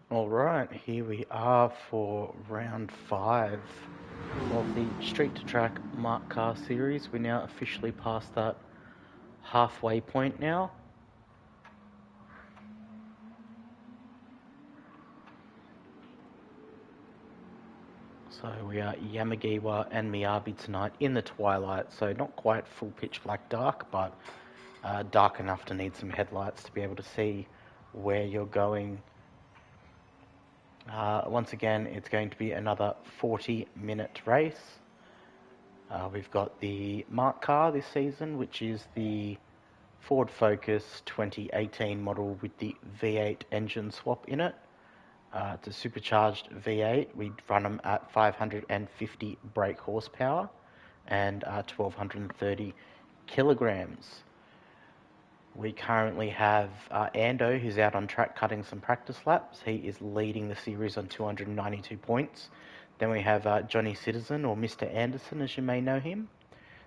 Alright, here we are for round 5 of the Street2Track MARC car series. We're now officially past that halfway point now. So we are Yamagiwa and Miyabi tonight in the twilight, so not quite full pitch black dark, but dark enough to need some headlights to be able to see where you're going. Once again, it's going to be another 40-minute race. We've got the MARC car this season, which is the Ford Focus 2018 model with the V8 engine swap in it. It's a supercharged V8. We run them at 550 brake horsepower and 1230 kilograms. We currently have Ando, who's out on track cutting some practice laps. He is leading the series on 292 points. Then we have Johnny Citizen, or Mr. Anderson, as you may know him,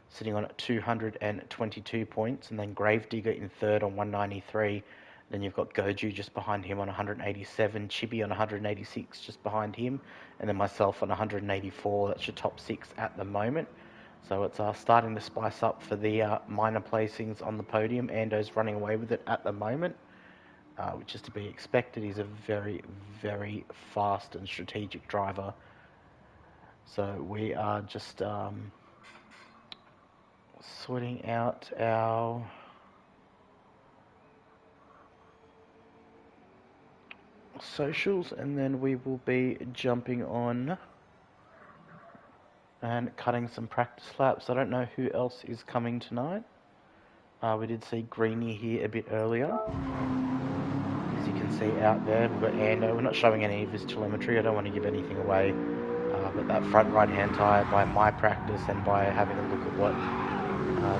sitting on 222 points. And then Gravedigger in third on 193. Then you've got Goju just behind him on 187. Chibi on 186 just behind him. And then myself on 184. That's your top 6 at the moment. So it's starting to spice up for the minor placings on the podium. Ando's running away with it at the moment, which is to be expected. He's a very, very fast and strategic driver. So we are just sorting out our socials, and then we will be jumping on and cutting some practice laps. I don't know who else is coming tonight. We did see Greenie here a bit earlier. As you can see out there, we've got Ando. We're not showing any of his telemetry. I don't want to give anything away. But that front right-hand tyre, by my practice and by having a look at what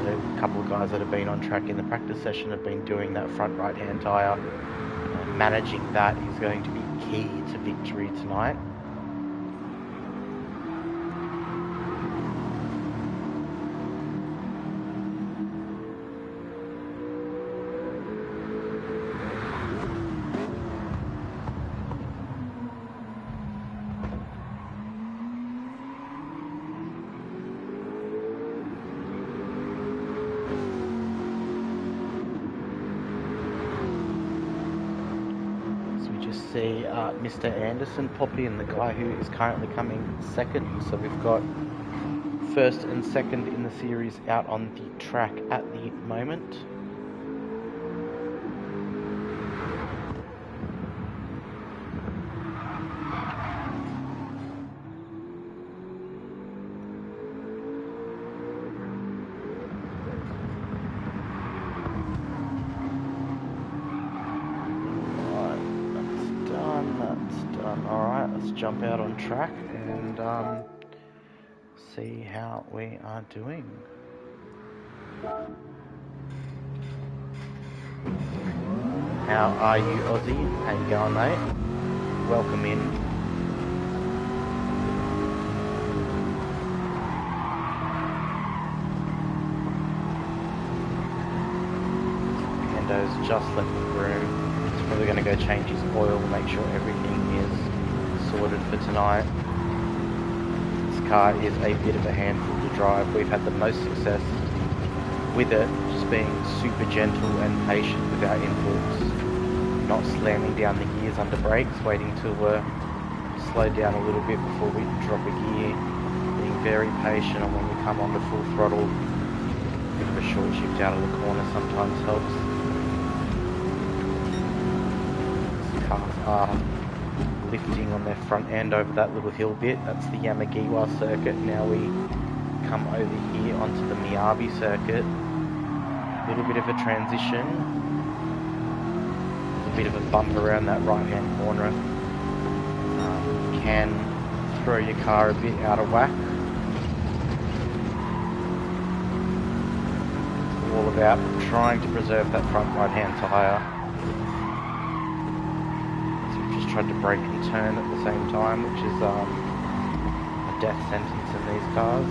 the couple of guys that have been on track in the practice session have been doing, that front right-hand tyre, managing that is going to be key to victory tonight. See Mr. Anderson pop in, the guy who is currently coming second. So we've got first and second in the series out on the track at the moment. Alright, let's jump out on track and see how we are doing. How are you, Aussie? How you going, mate? Welcome in. Ando's just left the room. Probably going to go change his oil, make sure everything is sorted for tonight. This car is a bit of a handful to drive. We've had the most success with it, just being super gentle and patient with our inputs, not slamming down the gears under brakes, waiting till we're slowed down a little bit before we drop a gear, being very patient, and when we come onto full throttle, a bit of a short shift out of the corner sometimes helps. Cars are lifting on their front end over that little hill bit. That's the Yamagiwa circuit. Now we come over here onto the Miyabi circuit. A little bit of a transition. A bit of a bump around that right hand corner. Can throw your car a bit out of whack. It's all about trying to preserve that front right hand tyre. Tried to brake and turn at the same time, which is a death sentence in these cars.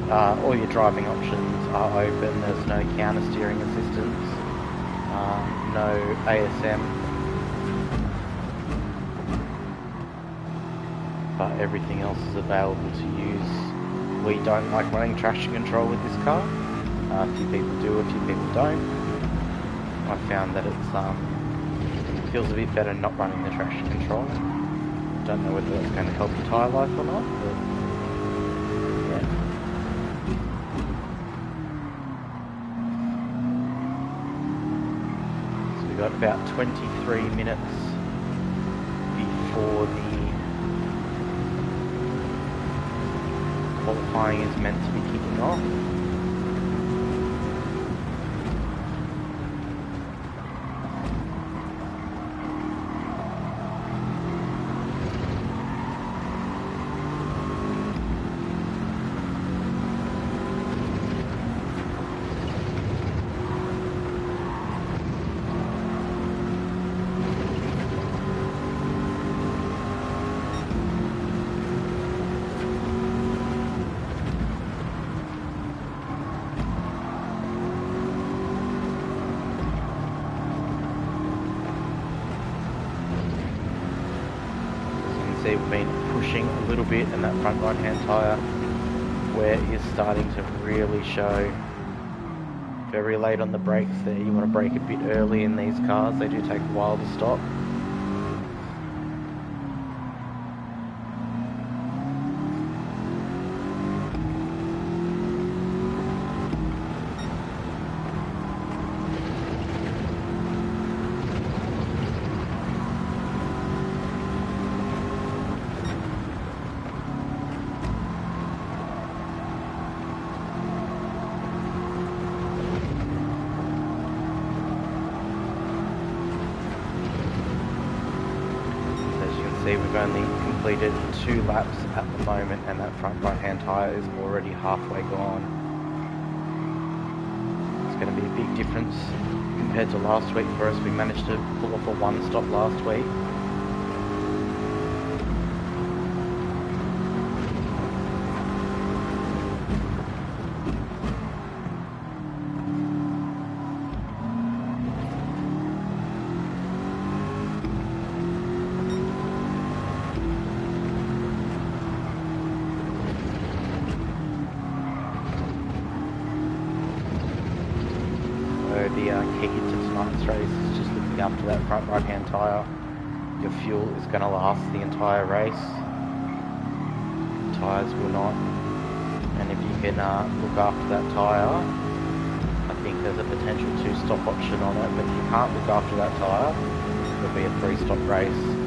got all your driving options are open. There's no counter steering assistance, no ASM, but everything else is available to use. We don't like running traction control with this car. A few people do, a few people don't. I found that it feels a bit better not running the traction control. Don't know whether that's going to help your tyre life or not, but yeah. So we've got about 23 minutes before the qualifying is meant to be kicking off. See, we've been pushing a little bit, and that front right hand tyre wear is starting to really show. Very late on the brakes there. You want to brake a bit early in these cars, they do take a while to stop. See, we've only completed 2 laps at the moment, and that front right hand tyre is already halfway gone. It's going to be a big difference compared to last week for us. We managed to pull off a 1 stop last week. The key to tonight's race is just looking after that front right hand tyre. Your fuel is going to last the entire race. Tyres will not. And if you can look after that tyre, I think there's a potential 2-stop option on it, but if you can't look after that tyre, it'll be a 3-stop race.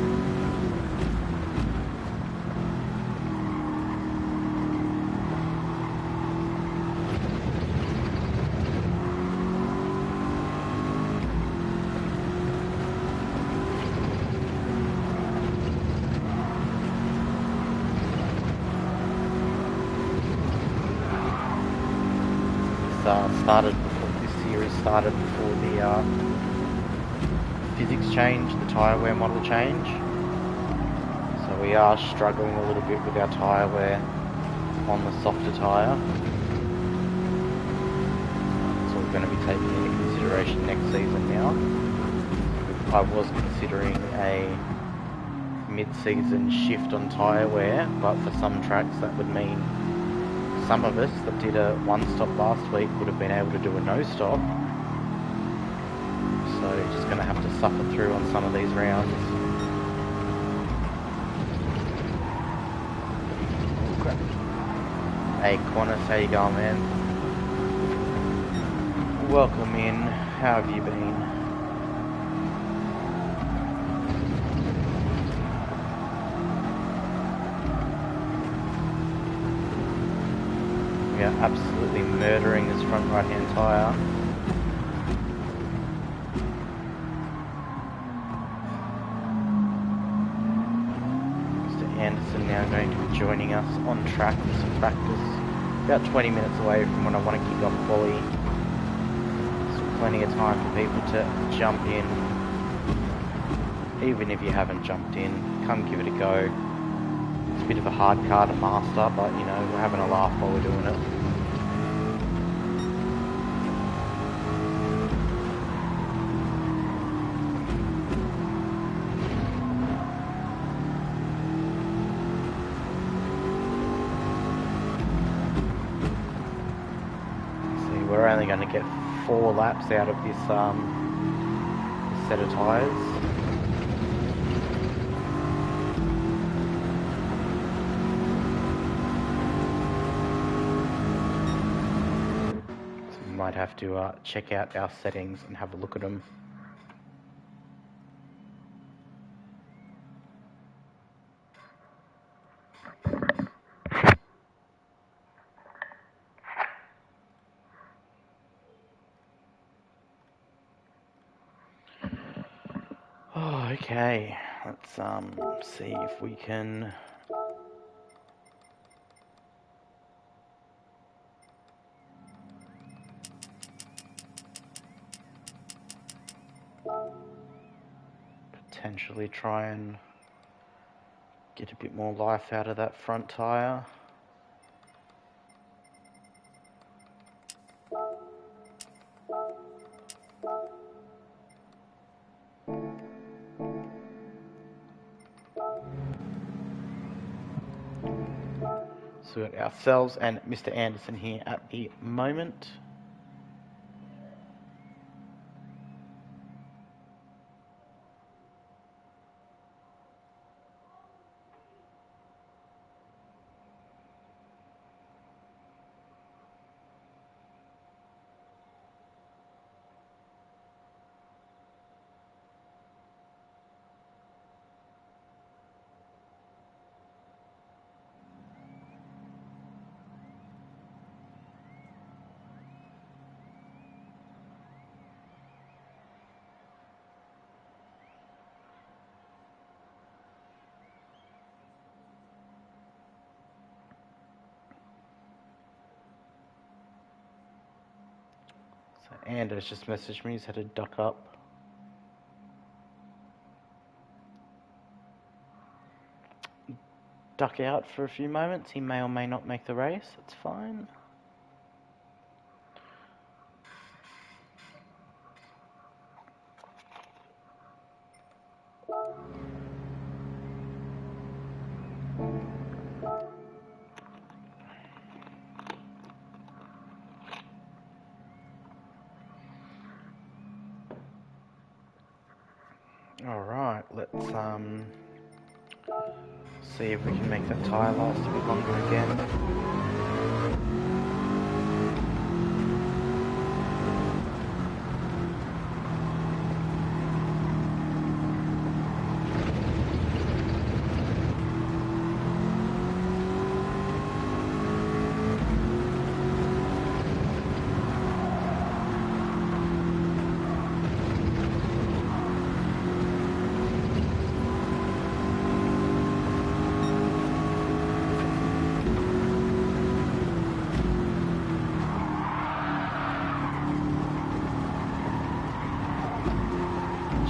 This series started before the physics change, the tyre wear model change. So we are struggling a little bit with our tyre wear on the softer tyre. So we're going to be taking into consideration next season now. I was considering a mid-season shift on tyre wear, but for some tracks that would mean some of us that did a 1-stop last week would have been able to do a no-stop. So just going to have to suffer through on some of these rounds. Hey Qantas, how you going, man? Welcome in. How have you been? We are absolutely murdering this front right hand tyre. Mr. Anderson now going to be joining us on track for some practice. About 20 minutes away from when I want to kick off quali. So plenty of time for people to jump in. Even if you haven't jumped in, come give it a go. It's a bit of a hard car to master, but you know, we're having a laugh while we're doing it. only going to get 4 laps out of this set of tyres. So we might have to check out our settings and have a look at them. Oh, okay, let's see if we can potentially try and get a bit more life out of that front tyre. So we've got ourselves and Mr. Anderson here at the moment. So Anders just messaged me, he's had to duck up. Duck out for a few moments, he may or may not make the race, it's fine. Alright, let's see if we can make that tyre last a bit longer again.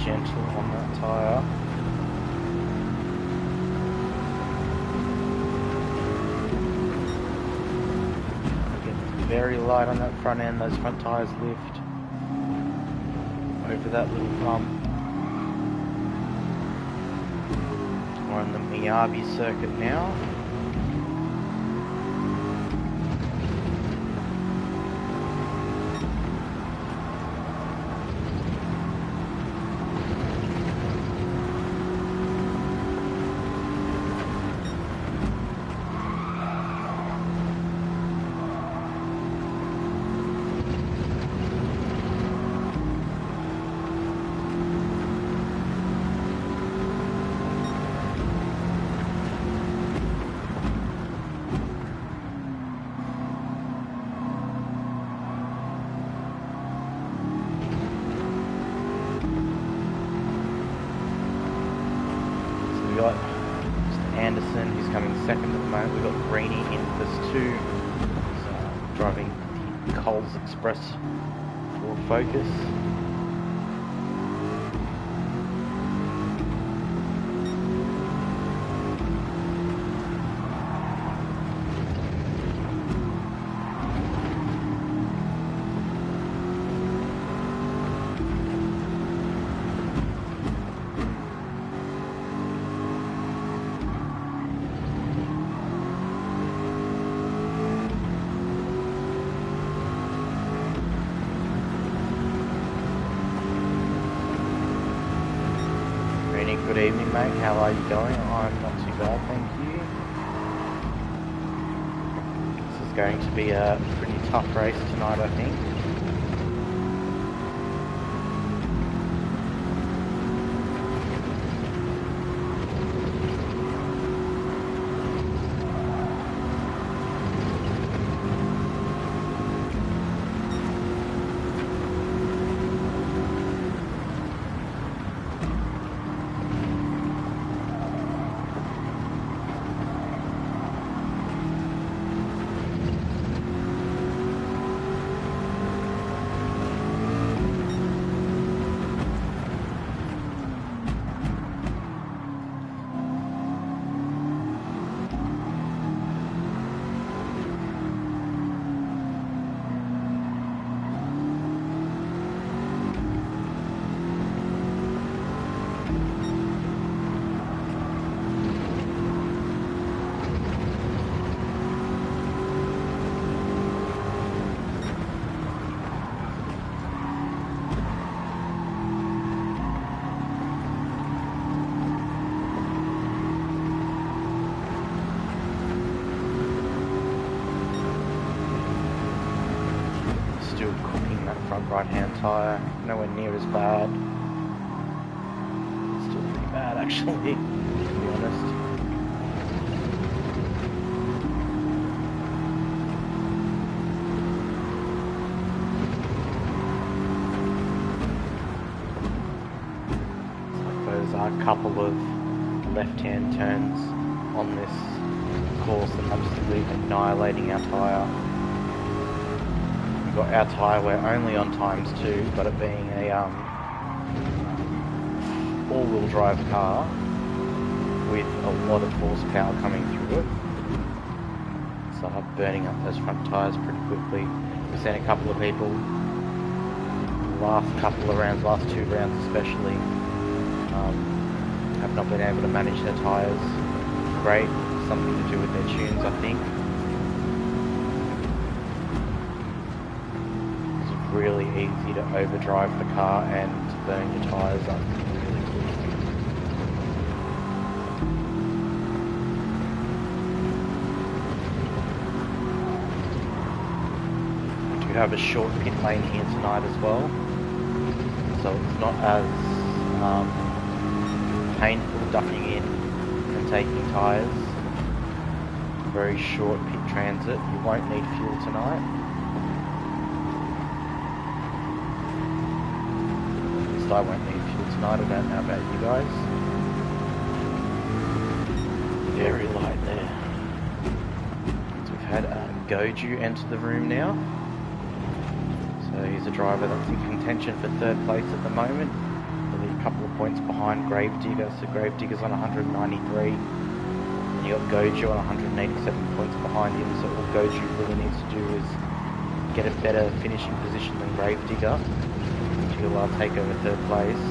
Gentle on that tyre. Get very light on that front end, those front tyres lift over that little bump. We're on the Miyabi circuit now. We've got Mr. Anderson, who's coming second at the moment. We've got Greeny in plus 2. He's driving the Coles Express Ford Focus. Good evening, mate. How are you going? I'm not too bad, thank you. This is going to be a pretty tough race tonight, I think. Right-hand tyre, nowhere near as bad. Still pretty bad actually, to be honest. It's like those couple of left-hand turns on this course and absolutely annihilating our tyre. Got our tyre wear only on ×2, but it being a all-wheel drive car with a lot of horsepower coming through it, so I'm burning up those front tyres pretty quickly. We've seen a couple of people, last couple of rounds, last 2 rounds especially, have not been able to manage their tyres great. Something to do with their tunes, I think. Really easy to overdrive the car and burn your tyres up really quick. We do have a short pit lane here tonight as well, so it's not as painful ducking in and taking tyres. Very short pit transit. You won't need fuel tonight. I won't need fuel tonight. I don't know about you guys. Very light there. So we've had Goju enter the room now. So he's a driver that's in contention for 3rd place at the moment. Only a couple of points behind Gravedigger. So Gravedigger's on 193. And you got Goju on 187 points behind him. So all Goju really needs to do is get a better finishing position than Gravedigger. He'll take over 3rd place.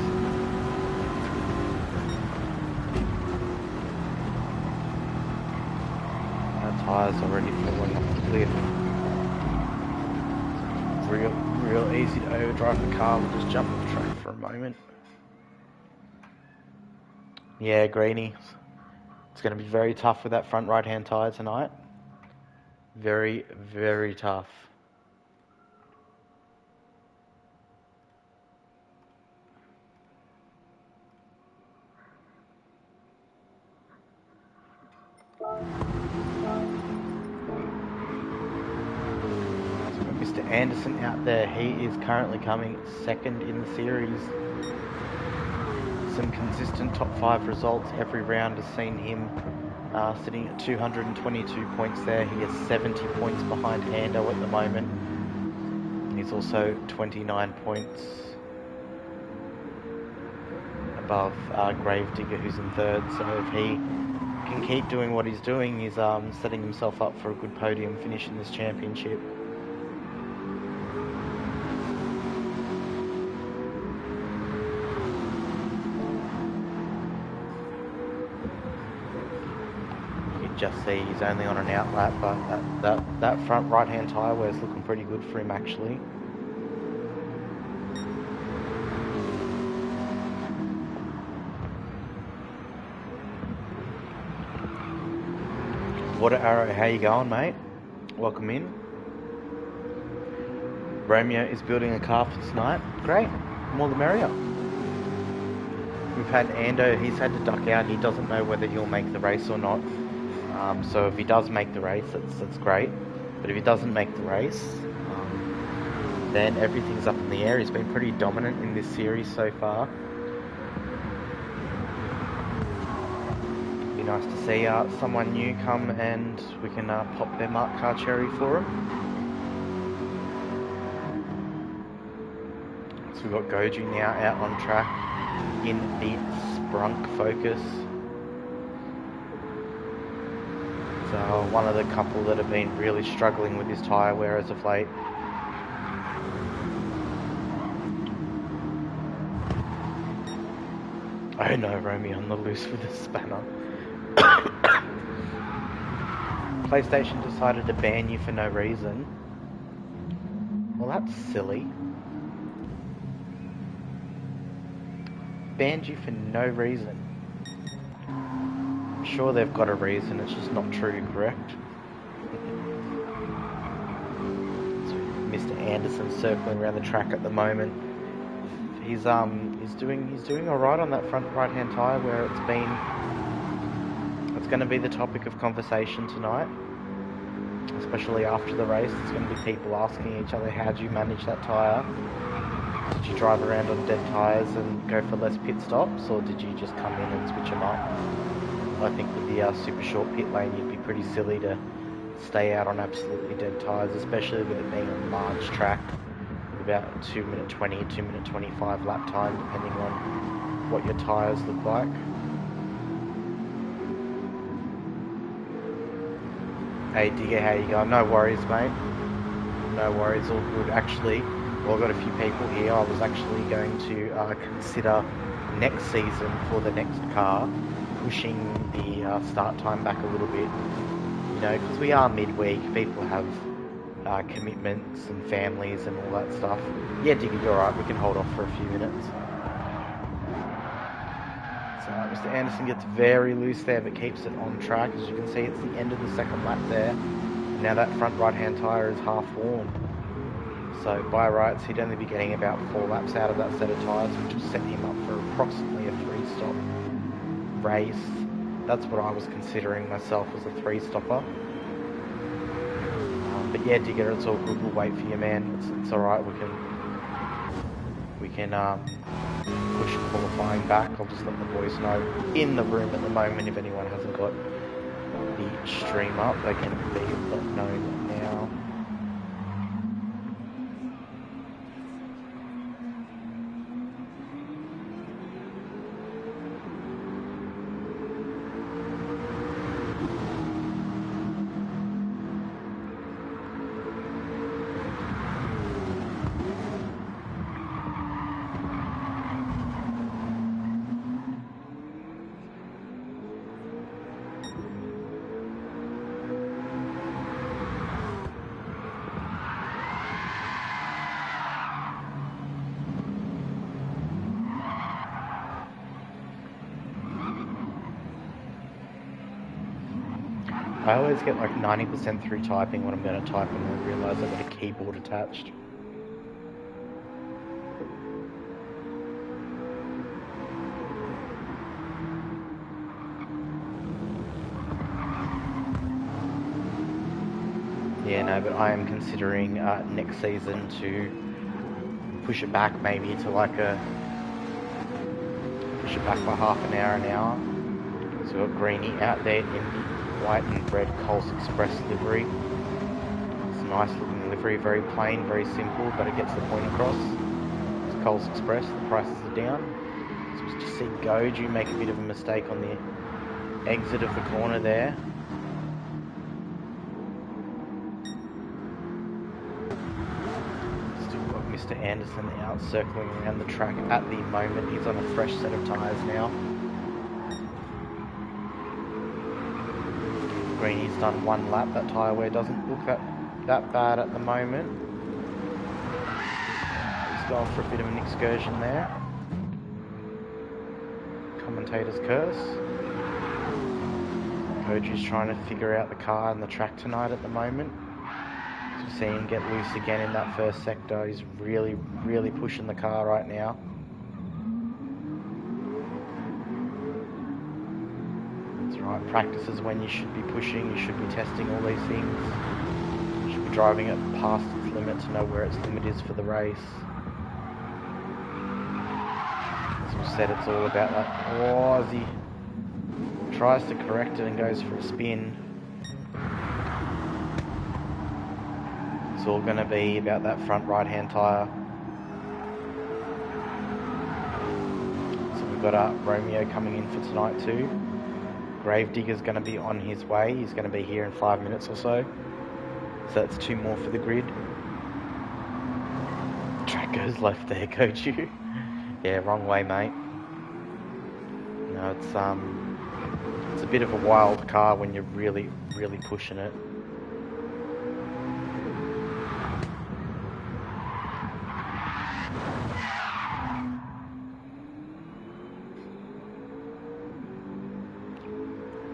Our tyres already falling off the cliff. Real easy to overdrive the car. We'll just jump off the track for a moment. Yeah, Greenie. It's going to be very tough with that front right-hand tyre tonight. Very, very tough. Mr. Anderson out there, he is currently coming 2nd in the series. Some consistent top 5 results every round has seen him sitting at 222 points there. He is 70 points behind Ando at the moment. He's also 29 points above Gravedigger, who's in 3rd. So if he can keep doing what he's doing, he's setting himself up for a good podium finish in this championship. Just see he's only on an outlap, but that front right-hand tyre wear is looking pretty good for him actually. Water Arrow, how you going, mate? Welcome in. Romeo is building a car for tonight. Great, more the merrier. We've had Ando, he's had to duck out. He doesn't know whether he'll make the race or not. So if he does make the race, that's great. But if he doesn't make the race, then everything's up in the air. He's been pretty dominant in this series so far. Be nice to see someone new come and we can pop their MARC car cherry for him. So we've got Goju now out on track in the Sprunk Focus. So one of the couple that have been really struggling with his tyre wear as of late. Oh no, Romeo on the loose with a spanner. PlayStation decided to ban you for no reason. Well, that's silly. Banned you for no reason. I'm sure they've got a reason, it's just not true, correct? So Mr. Anderson circling around the track at the moment. He's doing alright on that front right hand tyre where it's going to be the topic of conversation tonight, especially after the race. There's going to be people asking each other, how do you manage that tyre? Did you drive around on dead tyres and go for less pit stops, or did you just come in and switch them up? I think with the super short pit lane, you'd be pretty silly to stay out on absolutely dead tyres, especially with it being a large track. About 2 minute 20, 2 minute 25 lap time, depending on what your tyres look like. Hey Digger, how you going? No worries, mate. No worries, all good. Actually, well, I've got a few people here. I was actually going to consider next season for the next car, pushing the start time back a little bit. You know, because we are midweek, people have commitments and families and all that stuff. Yeah, Diggy, you're alright, we can hold off for a few minutes. So Mr. Anderson gets very loose there, but keeps it on track. As you can see, it's the end of the second lap there. Now that front right hand tyre is half warm. So by rights, he'd only be getting about 4 laps out of that set of tyres, which will set him up for approximately a 3-stop race. That's what I was considering myself as a 3-stopper. But yeah, Digger, it's all good. We'll wait for you, man. It's all right. We can push qualifying back. I'll just let the boys know in the room at the moment. If anyone hasn't got the stream up, they can be let know now. I always get like 90% through typing when I'm going to type and I realise I've got a keyboard attached. Yeah, no, but I am considering next season to push it back maybe to like push it back by half an hour. So we've got Greenie out there in the white and red Coles Express livery. It's a nice looking livery, very plain, very simple, but it gets the point across. It's Coles Express, the prices are down. So we just see Goju make a bit of a mistake on the exit of the corner there. Still got Mr. Anderson out circling around the track at the moment. He's on a fresh set of tyres now. Greenie's done 1 lap. That tyre wear doesn't look that bad at the moment. He's going for a bit of an excursion there. Commentator's curse. Koju's trying to figure out the car and the track tonight at the moment. So see him get loose again in that first sector. He's really, really pushing the car right now. That's right, practice is when you should be pushing, you should be testing all these things. You should be driving it past its limit to know where its limit is for the race. As we said, it's all about that. Oh, as he tries to correct it and goes for a spin. It's all going to be about that front right-hand tyre. So we've got Romeo coming in for tonight too. Gravedigger's going to be on his way. He's going to be here in 5 minutes or so. So that's 2 more for the grid. Track goes left there, Koju. Yeah, wrong way, mate. No, it's a bit of a wild car when you're really, really pushing it.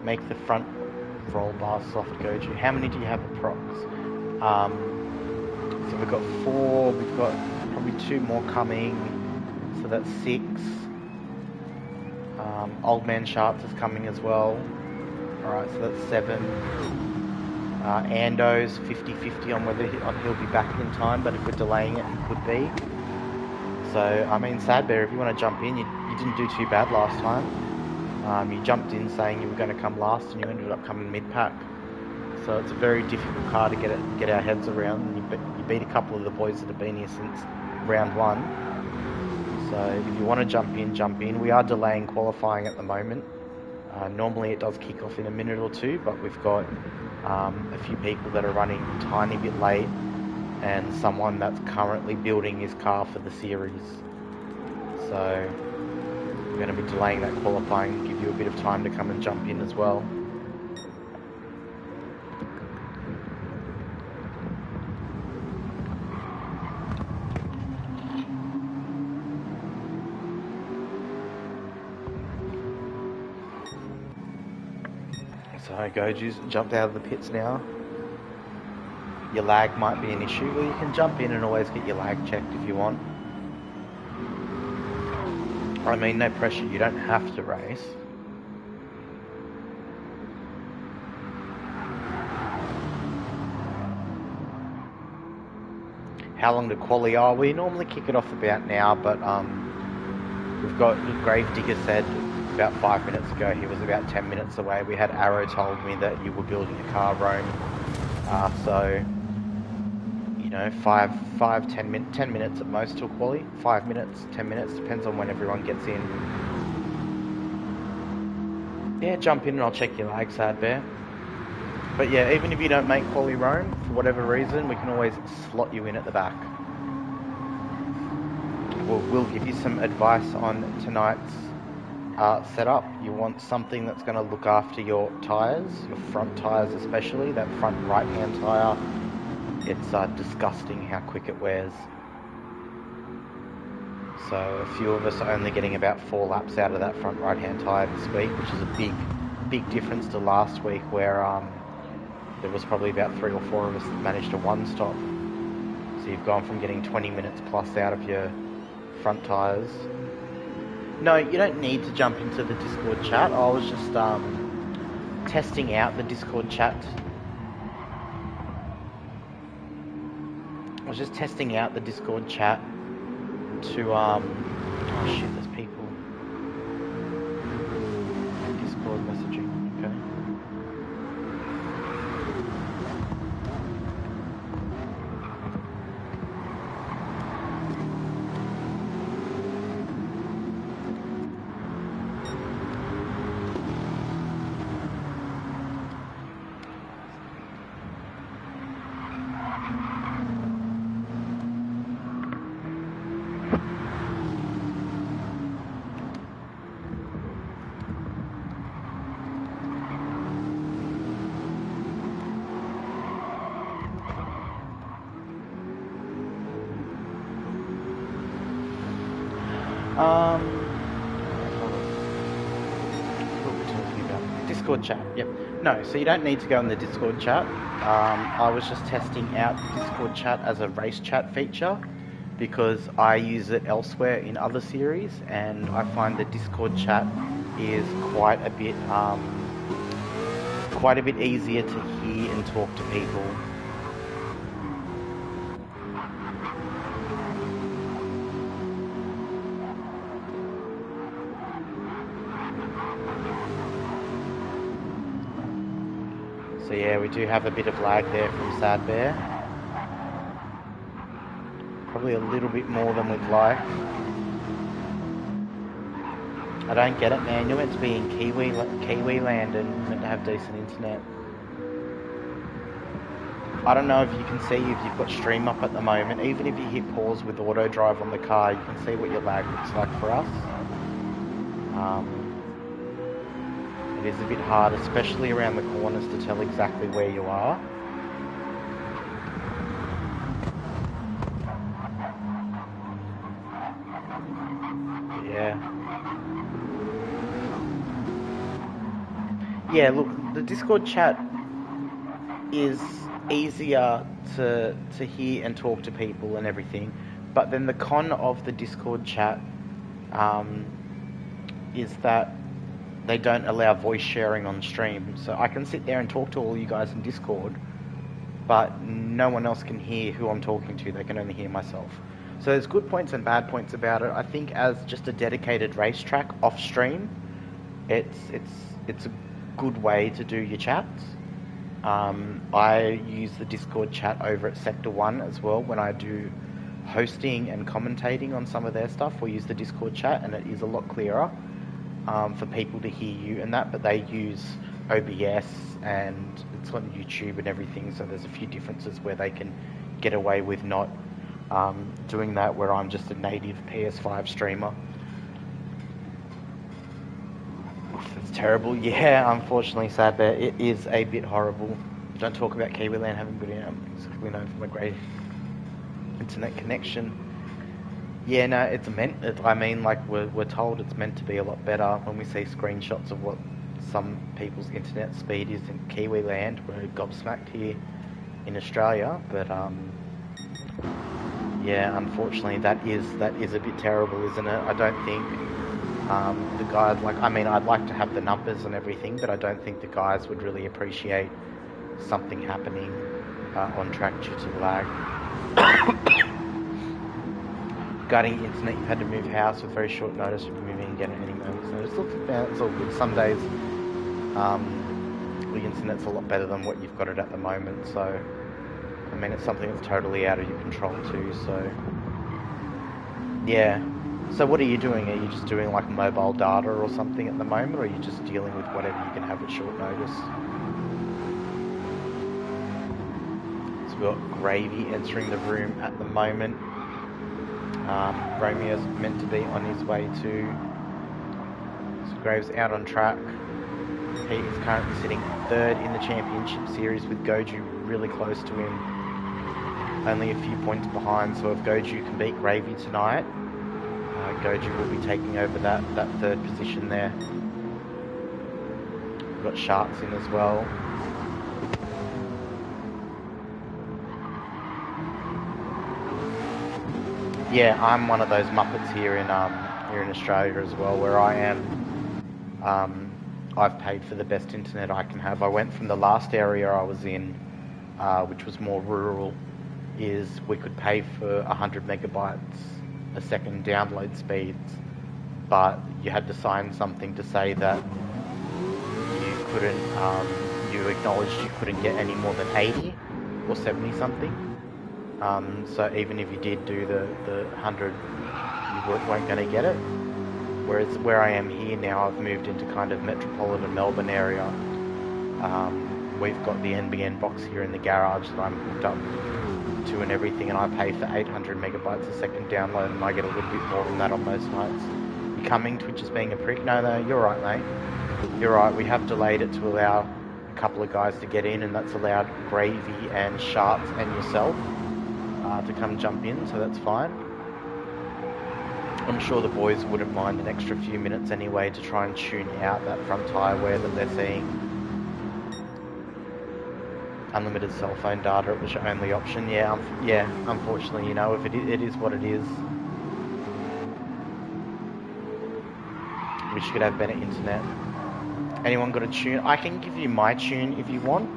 Make the front roll bar soft, Goju. How many do you have approx? So we've got 4, we've got probably 2 more coming, so that's 6. Old Man Sharps is coming as well. Alright, so that's 7. Ando's 50-50 on whether he'll be back in time, but if we're delaying it, he could be. So, I mean, Sad Bear, if you want to jump in, you didn't do too bad last time. You jumped in saying you were going to come last and you ended up coming mid-pack. So it's a very difficult car to get our heads around. You beat a couple of the boys that have been here since round 1. So if you want to jump in. We are delaying qualifying at the moment. Normally it does kick off in a minute or 2, but we've got a few people that are running a tiny bit late and someone that's currently building his car for the series. So we're going to be delaying that qualifying to give you a bit of time to come and jump in as well. So Goju's jumped out of the pits now. Your lag might be an issue. Well, you can jump in and always get your lag checked if you want. I mean, no pressure, you don't have to race. How long to quali are? We normally kick it off about now, but we've got Gravedigger said about 5 minutes ago he was about 10 minutes away. We had Arrow told me that you were building a car, Rome. So, you know, 10 minutes at most till quali. 5 minutes, 10 minutes, depends on when everyone gets in. Yeah, jump in and I'll check your lag, Sad Bear. But yeah, even if you don't make quali, Rome, for whatever reason, we can always slot you in at the back. We'll give you some advice on tonight's setup. You want something that's going to look after your tyres, your front tyres especially, that front right-hand tyre. It's disgusting how quick it wears. So a few of us are only getting about 4 laps out of that front right-hand tyre this week, which is a big difference to last week where there was probably about 3 or 4 of us that managed a 1-stop. So you've gone from getting 20 minutes plus out of your front tyres. No, you don't need to jump into the Discord chat. I was just testing out the Discord chat. I was just testing out the Discord chat to oh shit, there's people. Discord messaging, okay. What were we talking about? Discord chat, yep. No, so you don't need to go in the Discord chat. I was just testing out the Discord chat as a race chat feature because I use it elsewhere in other series, and I find the Discord chat is quite a bit easier to hear and talk to people. So yeah, we do have a bit of lag there from Sad Bear. Probably a little bit more than we'd like. I don't get it, man. You're meant to be in Kiwi land and meant to have decent internet. I don't know if you can see if you've got stream up at the moment. Even if you hit pause with auto drive on the car, you can see what your lag looks like for us. It is a bit hard, especially around the corners, to tell exactly where you are. Yeah, look, the Discord chat is easier to hear and talk to people and everything, but then the con of the Discord chat is that they don't allow voice sharing on stream. So I can sit there and talk to all you guys in Discord, but no one else can hear who I'm talking to. They can only hear myself. So there's good points and bad points about it. I think as just a dedicated racetrack off stream, it's a good way to do your chats. I use the Discord chat over at Sector 1 as well when I do hosting and commentating on some of their stuff. We use the Discord chat and it is a lot clearer for people to hear you and that, but they use OBS and it's on YouTube and everything, so there's a few differences where they can get away with not doing that, where I'm just a native PS5 streamer. It's terrible. Yeah, unfortunately, Sad Bear, it is a bit horrible. Don't talk about Kiwiland having good internet. We know from a great internet connection. Yeah, no, it's meant. I mean, like we're told it's meant to be a lot better when we see screenshots of what some people's internet speed is in Kiwiland. We're gobsmacked here in Australia, but yeah, unfortunately, that is a bit terrible, isn't it? I don't think the guys, like, I mean, I'd like to have the numbers and everything, but I don't think the guys would really appreciate something happening on track due to lag. Regarding internet, you've had to move house with very short notice. You'll be moving and getting any moments notice. It's all good. Some days the internet's a lot better than what you've got it at the moment, so I mean, it's something that's totally out of your control too, so yeah. So what are you doing? Are you just doing like mobile data or something at the moment, or are you just dealing with whatever you can have at short notice? So we've got Gravy entering the room at the moment. Romeo's meant to be on his way to... So Graves out on track. He is currently sitting third in the championship series with Goju really close to him. Only a few points behind, so if Goju can beat Gravy tonight, Goju will be taking over that third position there. We've got Sharks in as well. Yeah, I'm one of those Muppets here in Australia as well, where I am. I've paid for the best internet I can have. I went from the last area I was in, which was more rural, is we could pay for 100 megabytes a second download speeds, but you had to sign something to say that you couldn't, you acknowledged you couldn't get any more than 80 or 70 something. So even if you did do the 100, you weren't going to get it. Whereas where I am here now, I've moved into kind of metropolitan Melbourne area. We've got the NBN box here in the garage that I'm hooked up to and everything, and I pay for 800 megabytes a second download, and I get a little bit more than that on most nights. You coming? Twitch is being a prick. No, you're right, mate. You're right. We have delayed it to allow a couple of guys to get in, and that's allowed Gravy and Sharps and yourself to come jump in, so that's fine. I'm sure the boys wouldn't mind an extra few minutes anyway to try and tune out that front tyre wear that they're seeing. unlimited cell phone data. It was your only option. Yeah, unfortunately, you know, if it is what it is. Wish you could have better internet. Anyone got a tune? I can give you my tune if you want.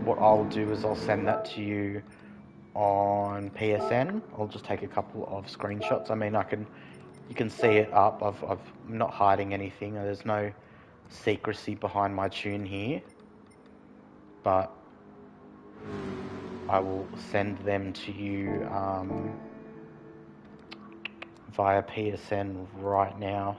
What I'll do is I'll send that to you on PSN. I'll just take a couple of screenshots. I mean, you can see it up. I'm not hiding anything. There's no secrecy behind my tune here. But I will send them to you via PSN right now.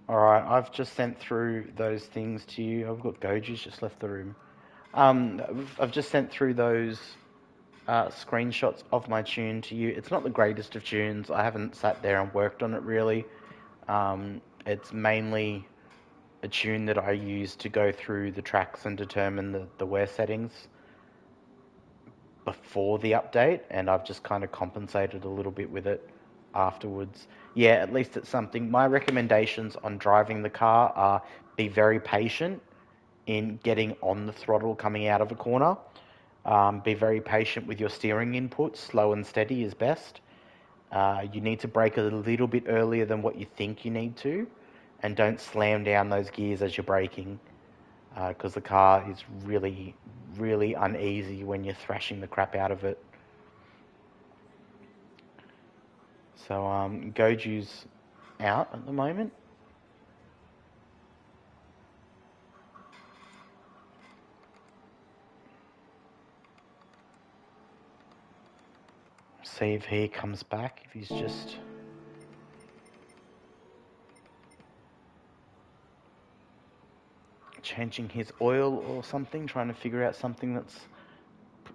Alright, I've just sent through those things to you. I've got Goju's just left the room. I've just sent through those screenshots of my tune to you. It's not the greatest of tunes. I haven't sat there and worked on it really. It's mainly a tune that I use to go through the tracks and determine the wear settings before the update, and I've just kind of compensated a little bit with it afterwards. Yeah, at least it's something. My recommendations on driving the car are be very patient in getting on the throttle coming out of a corner. Be very patient with your steering input. Slow and steady is best. You need to brake a little bit earlier than what you think you need to, and don't slam down those gears as you're braking, because the car is really, really uneasy when you're thrashing the crap out of it. So Goju's out at the moment. See if he comes back, if he's just... changing his oil or something, trying to figure out something that's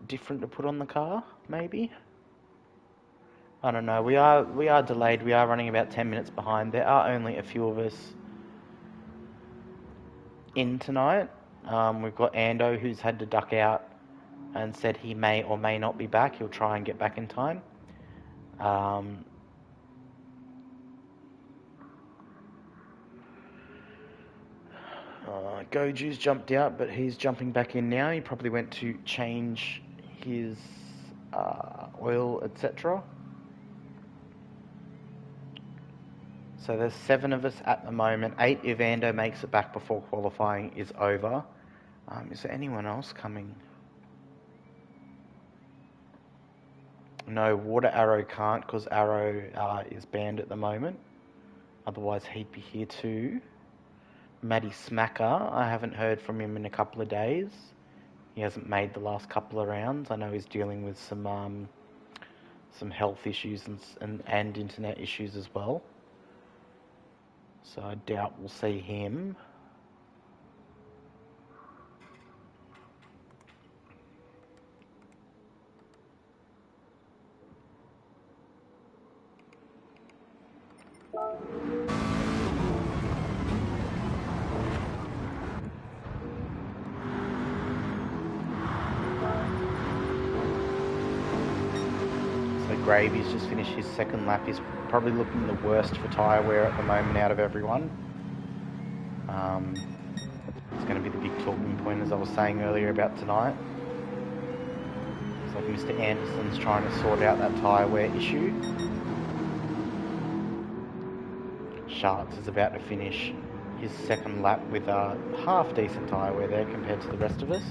different to put on the car, maybe? I don't know. We are delayed. We are running about 10 minutes behind. There are only a few of us in tonight. We've got Ando, who's had to duck out and said he may or may not be back. He'll try and get back in time. Goju's jumped out, but he's jumping back in now. He probably went to change his oil, etc. So there's 7 of us at the moment. 8 if Ando makes it back before qualifying is over. Is there anyone else coming? No, Water Arrow can't, because Arrow is banned at the moment. Otherwise he'd be here too. Matty Smacker, I haven't heard from him in a couple of days. He hasn't made the last couple of rounds. I know he's dealing with some health issues and internet issues as well. So I doubt we'll see him. Gravy's just finished his second lap. He's probably looking the worst for tyre wear at the moment out of everyone. It's going to be the big talking point, as I was saying earlier about tonight. It's like Mr. Anderson's trying to sort out that tyre wear issue. Sharks is about to finish his second lap with a half decent tyre wear there compared to the rest of us.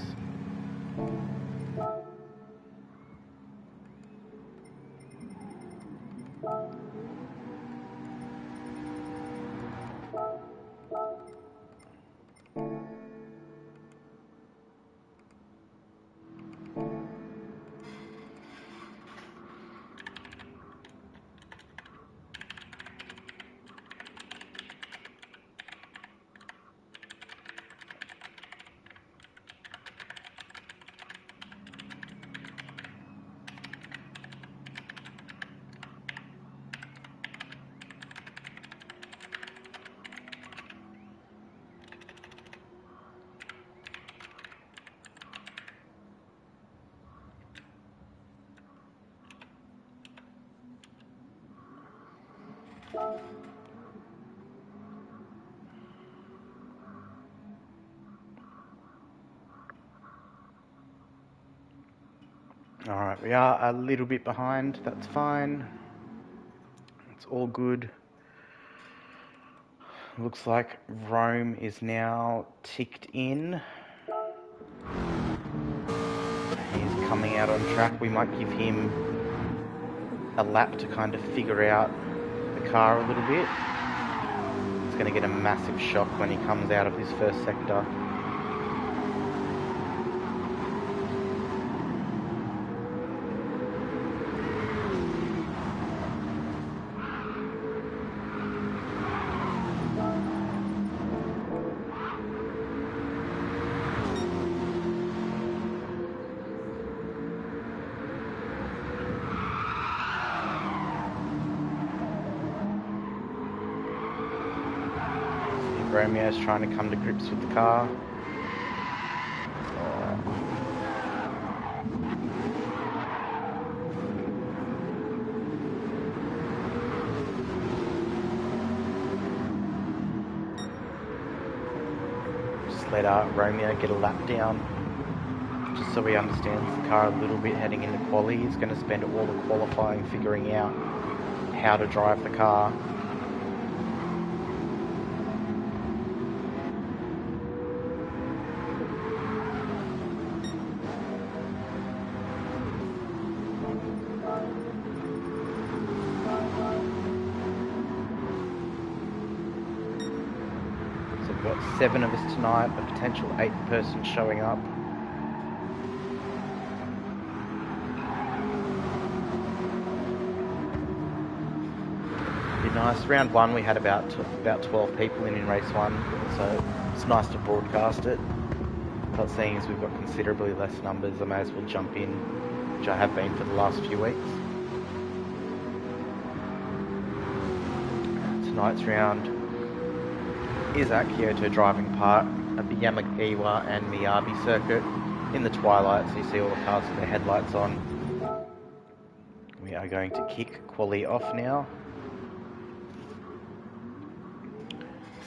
Alright, we are a little bit behind, that's fine. It's all good. Looks like Rome is now ticked in. He's coming out on track. We might give him a lap to kind of figure out the car a little bit. He's going to get a massive shock when he comes out of this first sector. Romeo's trying to come to grips with the car. Just let Romeo get a lap down, just so he understands the car a little bit heading into quali. He's going to spend all the qualifying figuring out how to drive the car. We've got 7 of us tonight, a potential 8th person showing up. Be nice. Round 1 we had about 12 people in race 1, so it's nice to broadcast it. But seeing as we've got considerably less numbers, I may as well jump in, which I have been for the last few weeks. Tonight's round is at Kyoto Driving Park at the Yamagiwa and Miyabi circuit in the twilight, so you see all the cars with their headlights on. We are going to kick quali off now.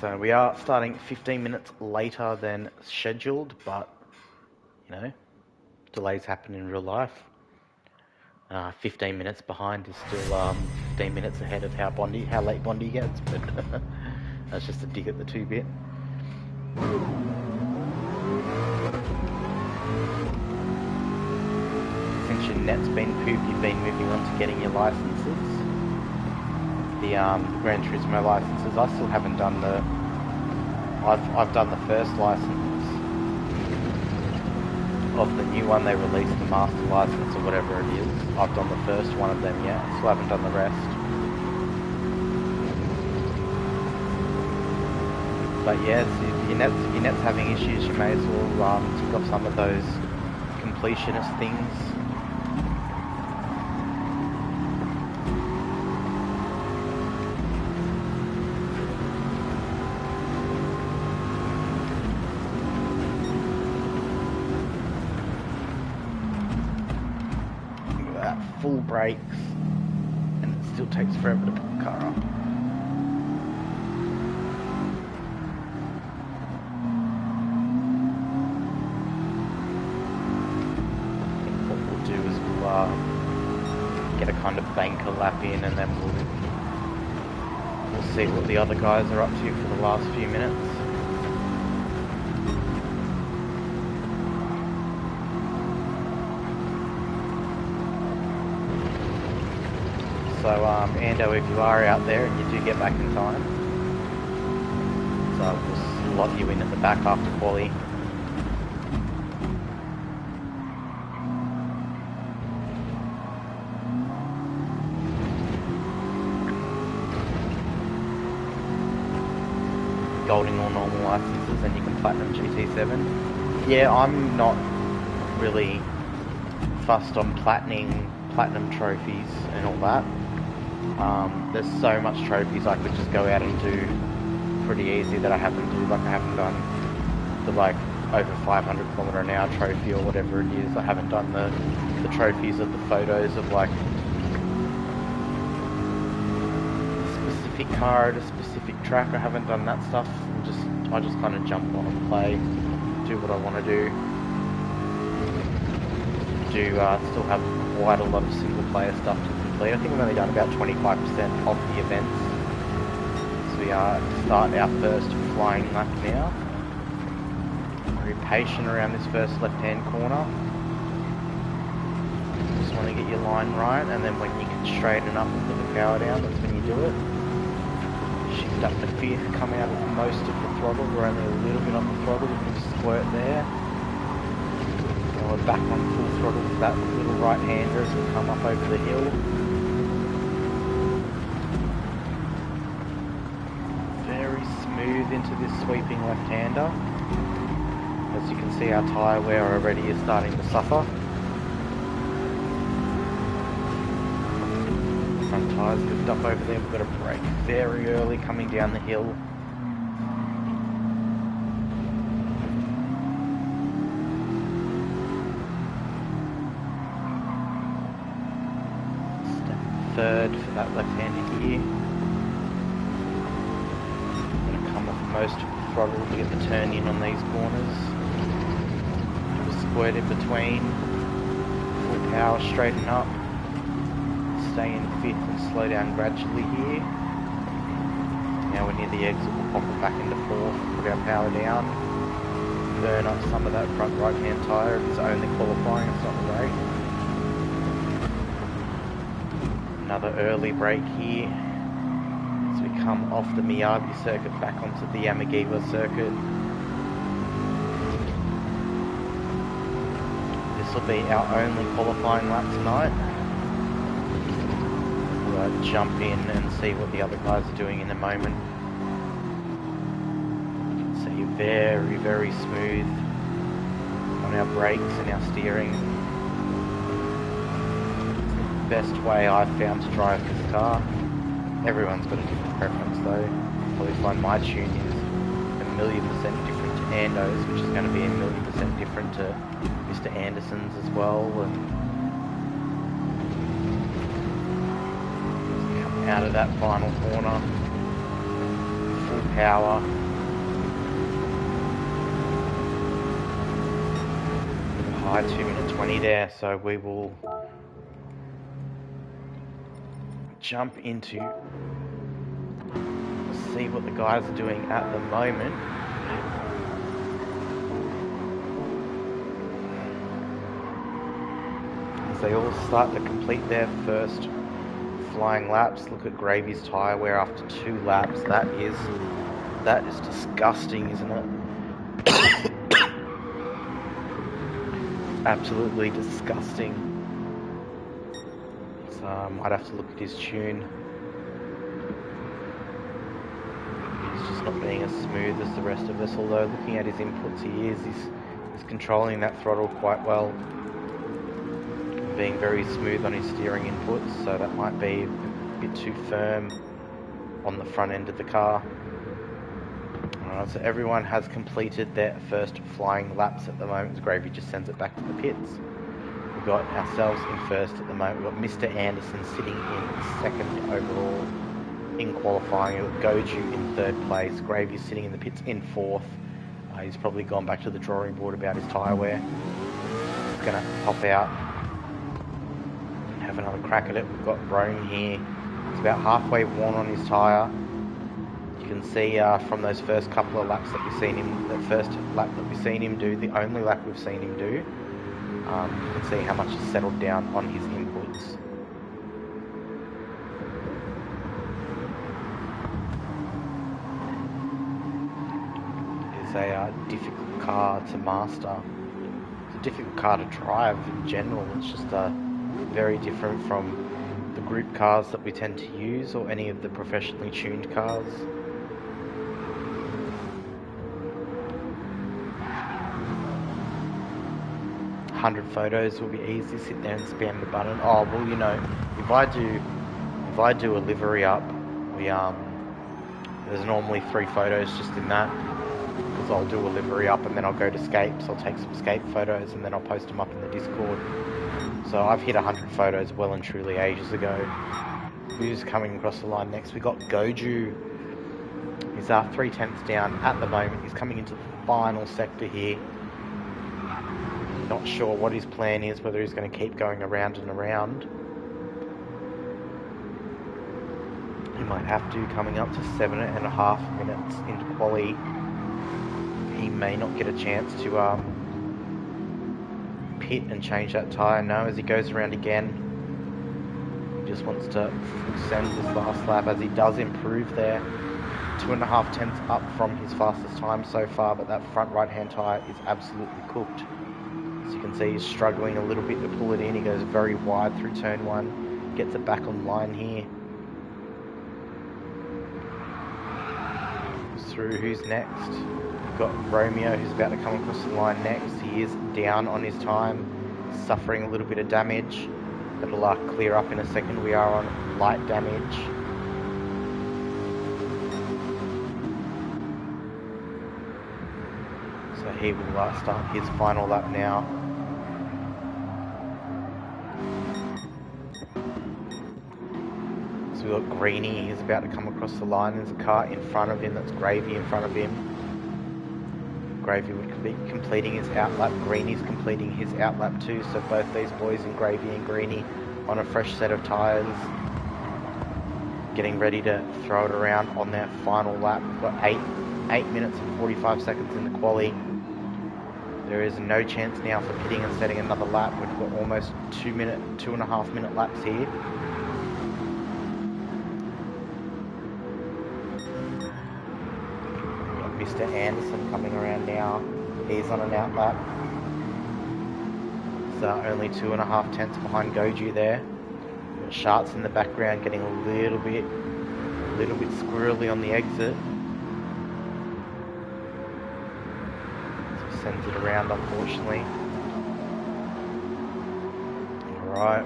So we are starting 15 minutes later than scheduled, but you know, delays happen in real life. 15 minutes behind is still 15 minutes ahead of how late Bondi gets, but that's just a dig at the 2-bit. Since your net's been pooped, you've been moving on to getting your licenses. The Gran Turismo licenses, I still haven't done the... I've done the first license of the new one they released, the master license or whatever it is. I've done the first one of them yet, still haven't done the rest. But yes, if your net's having issues, you may as well tick off some of those completionist things. Look at that, full brakes, and it still takes forever to pull the car up. Get a kind of banker lap in, and then we'll see what the other guys are up to for the last few minutes. So Ando, if you are out there and you do get back in time, so we'll slot you in at the back after quali. Golding or normal licenses, and you can platinum GT7. Yeah, I'm not really fussed on platinum trophies and all that. There's so much trophies I could just go out and do pretty easy that I haven't done the like over 500 km/h trophy or whatever it is. I haven't done the trophies of the photos of like specific car at a specific track. I haven't done that stuff. I just kind of jump on and play, do what I want to do. do still have quite a lot of single player stuff to complete. I think we've only done about 25% of the events. So we start our first flying lap now. Very patient around this first left-hand corner. Just want to get your line right, and then when you can straighten up and put the power down, that's when you do it. Shift up to fifth, come out with most of the throttle. We're only a little bit on the throttle, we can squirt there. Now we're back on full throttle for that little right-hander as we come up over the hill. Very smooth into this sweeping left-hander. As you can see, our tyre wear already is starting to suffer. Front tyres lift up over there. We've got to brake very early coming down the hill. Step third for that left-hander here. Going to come off most of the throttle to get the turn in on these corners. Squirt in between, full power, straighten up, stay in fifth and slow down gradually here. Now we're near the exit, we'll pop it back into fourth, put our power down, burn up some of that front right hand tyre. It's only qualifying, it's not a race. Another early brake here as we come off the Miyabi circuit back onto the Yamagiwa circuit. This will be our only qualifying lap tonight. We'll jump in and see what the other guys are doing in a moment. You can see very, very smooth on our brakes and our steering. It's the best way I've found to drive this car. Everyone's got a different preference though. Probably find my tune is 1,000,000% different to Ando's, which is going to be 1,000,000% different to Mr. Anderson's as well. And come out of that final corner, full power. High 2:20 there, so we will jump into see what the guys are doing at the moment. As they all start to complete their first flying laps. Look at Gravy's tyre wear after 2 laps. That is disgusting, isn't it? Absolutely disgusting. So I might have to look at his tune. He's just not being as smooth as the rest of us, although looking at his inputs he's controlling that throttle quite well. Being very smooth on his steering inputs, so that might be a bit too firm on the front end of the car. Alright, so everyone has completed their first flying laps at the moment. Gravy just sends it back to the pits. We've got ourselves in first at the moment. We've got Mr. Anderson sitting in second overall in qualifying. We've got Goju in third place. Gravy's sitting in the pits in fourth. He's probably gone back to the drawing board about his tyre wear. He's going to pop out and have another crack at it. We've got Rome here. It's about halfway worn on his tyre. You can see from those first couple of laps that we've seen him, the first lap that we've seen him do, the only lap we've seen him do, you can see how much he's settled down on his inputs. It is a difficult car to master. It's a difficult car to drive in general. It's just very different from the group cars that we tend to use or any of the professionally tuned cars. 100 photos will be easy. Sit there and spam the button. Oh well, you know, if I do a livery up, there's normally 3 photos just in that, because I'll do a livery up and then I'll go to scapes. I'll take some scape photos and then I'll post them up in the Discord. So I've hit 100 photos well and truly ages ago. Who's coming across the line next? We got Goju. He's 3/10 down at the moment. He's coming into the final sector here. Not sure what his plan is, whether he's going to keep going around and around. He might have to, coming up to 7.5 minutes into quali. He may not get a chance to pit and change that tyre. No, as he goes around again, he just wants to send this last lap, as he does improve there. 2.5 tenths up from his fastest time so far, but that front right hand tyre is absolutely cooked. As you can see, he's struggling a little bit to pull it in. He goes very wide through turn 1, gets it back on line here. Through, who's next? We've got Romeo, who's about to come across the line next. He is down on his time, suffering a little bit of damage. That'll clear up in a second. We are on light damage. So he will start his final lap now. So we've got Greenie, he's about to come across the line. There's a car in front of him, that's Gravy in front of him. Gravy would be completing his outlap. Greenie's completing his outlap too. So both these boys in Gravy and Greenie on a fresh set of tyres, getting ready to throw it around on their final lap. We've got 8 minutes and 45 seconds in the quali. There is no chance now for pitting and setting another lap. We've got almost 2.5 minute laps here. Mr. Anderson coming around now. He's on an outlap. So only 2.5 tenths behind Goju there. Shart's in the background, getting a little bit squirrely on the exit. So sends it around, unfortunately. Alright.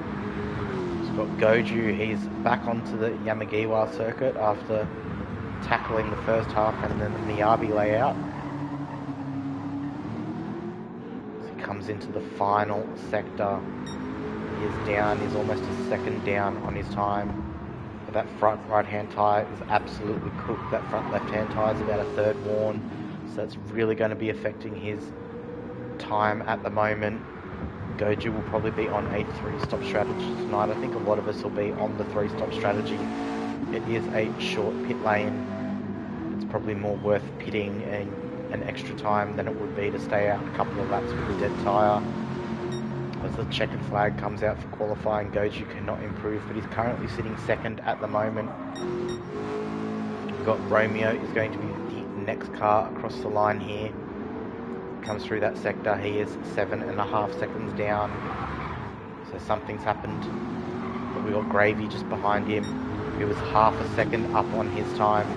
We've got Goju. He's back onto the Yamagiwa circuit after tackling the first half and then the Miyabi layout. So he comes into the final sector. He is down, he's almost a second down on his time. But that front right hand tyre is absolutely cooked. That front left hand tyre is about a third worn. So it's really going to be affecting his time at the moment. Goju will probably be on a 3-stop strategy tonight. I think a lot of us will be on the 3-stop strategy. It is a short pit lane. It's probably more worth pitting an extra time than it would be to stay out a couple of laps with a dead tyre. As the checkered flag comes out for qualifying, Goju cannot improve, but he's currently sitting second at the moment. We've got Romeo is going to be the next car across the line here. Comes through that sector, he is 7.5 seconds down. So something's happened. But we've got Gravy just behind him. He was half a second up on his time.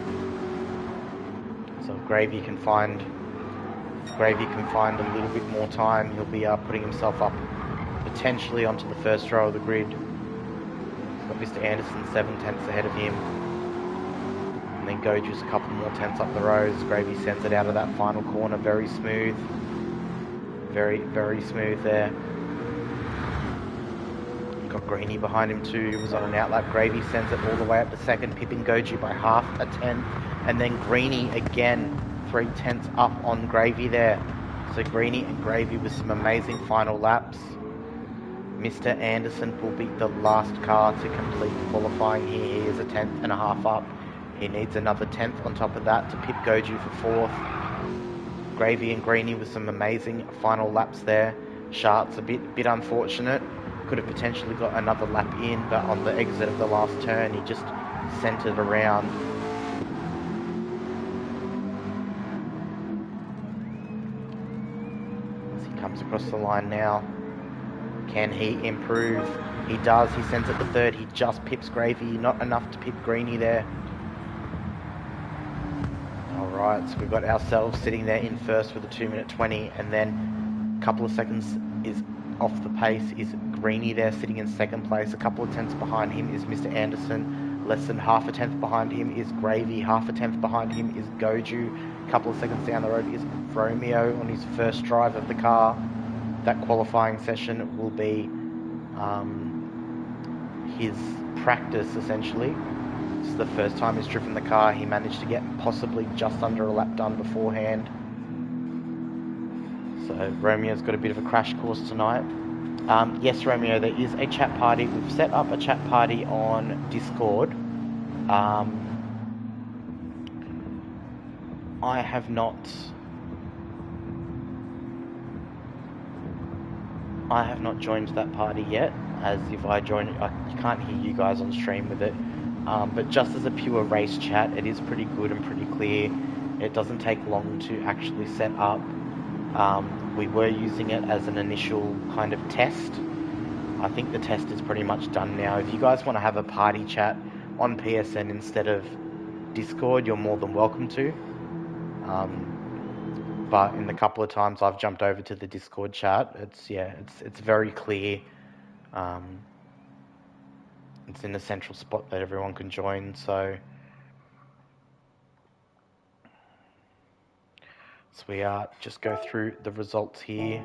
So if Gravy can find a little bit more time, he'll be putting himself up potentially onto the first row of the grid. Got Mr. Anderson 7 tenths ahead of him. And then Goju's a couple more tenths up the road. Gravy sends it out of that final corner, very smooth. Very, very smooth there. Got Greenie behind him too, he was on an outlap. Gravy sends it all the way up to second, pipping Goju by half a tenth. And then Greenie again, 3 tenths up on Gravy there. So Greenie and Gravy with some amazing final laps. Mr. Anderson will be the last car to complete qualifying here. He is a 10.5 up. He needs another 10th on top of that to pip Goju for 4th. Gravy and Greenie with some amazing final laps there. Shart's a bit unfortunate. Could have potentially got another lap in, but on the exit of the last turn, he just sent it around. As he comes across the line now, can he improve? He does. He sends it to third. He just pips Gravy, not enough to pip Greenie there. Alright, so we've got ourselves sitting there in first with a 2:20, and then a couple of seconds is off the pace is Greenie there sitting in second place. A couple of tenths behind him is Mr. Anderson. Less than half a tenth behind him is Gravy. Half a tenth behind him is Goju. A couple of seconds down the road is Romeo on his first drive of the car. That qualifying session will be his practice, essentially. This is the first time he's driven the car. He managed to get possibly just under a lap done beforehand. So So Romeo's got a bit of a crash course tonight. Yes, Romeo, there is a chat party. We've set up a chat party on Discord. I have not joined that party yet, as if I join it, I can't hear you guys on stream with it. But just as a pure race chat, it is pretty good and pretty clear. It doesn't take long to actually set up. We were using it as an initial kind of test. I think the test is pretty much done now. If you guys want to have a party chat on PSN instead of Discord, you're more than welcome to. But in the couple of times I've jumped over to the Discord chat, it's very clear. It's in a central spot that everyone can join. So we just go through the results here.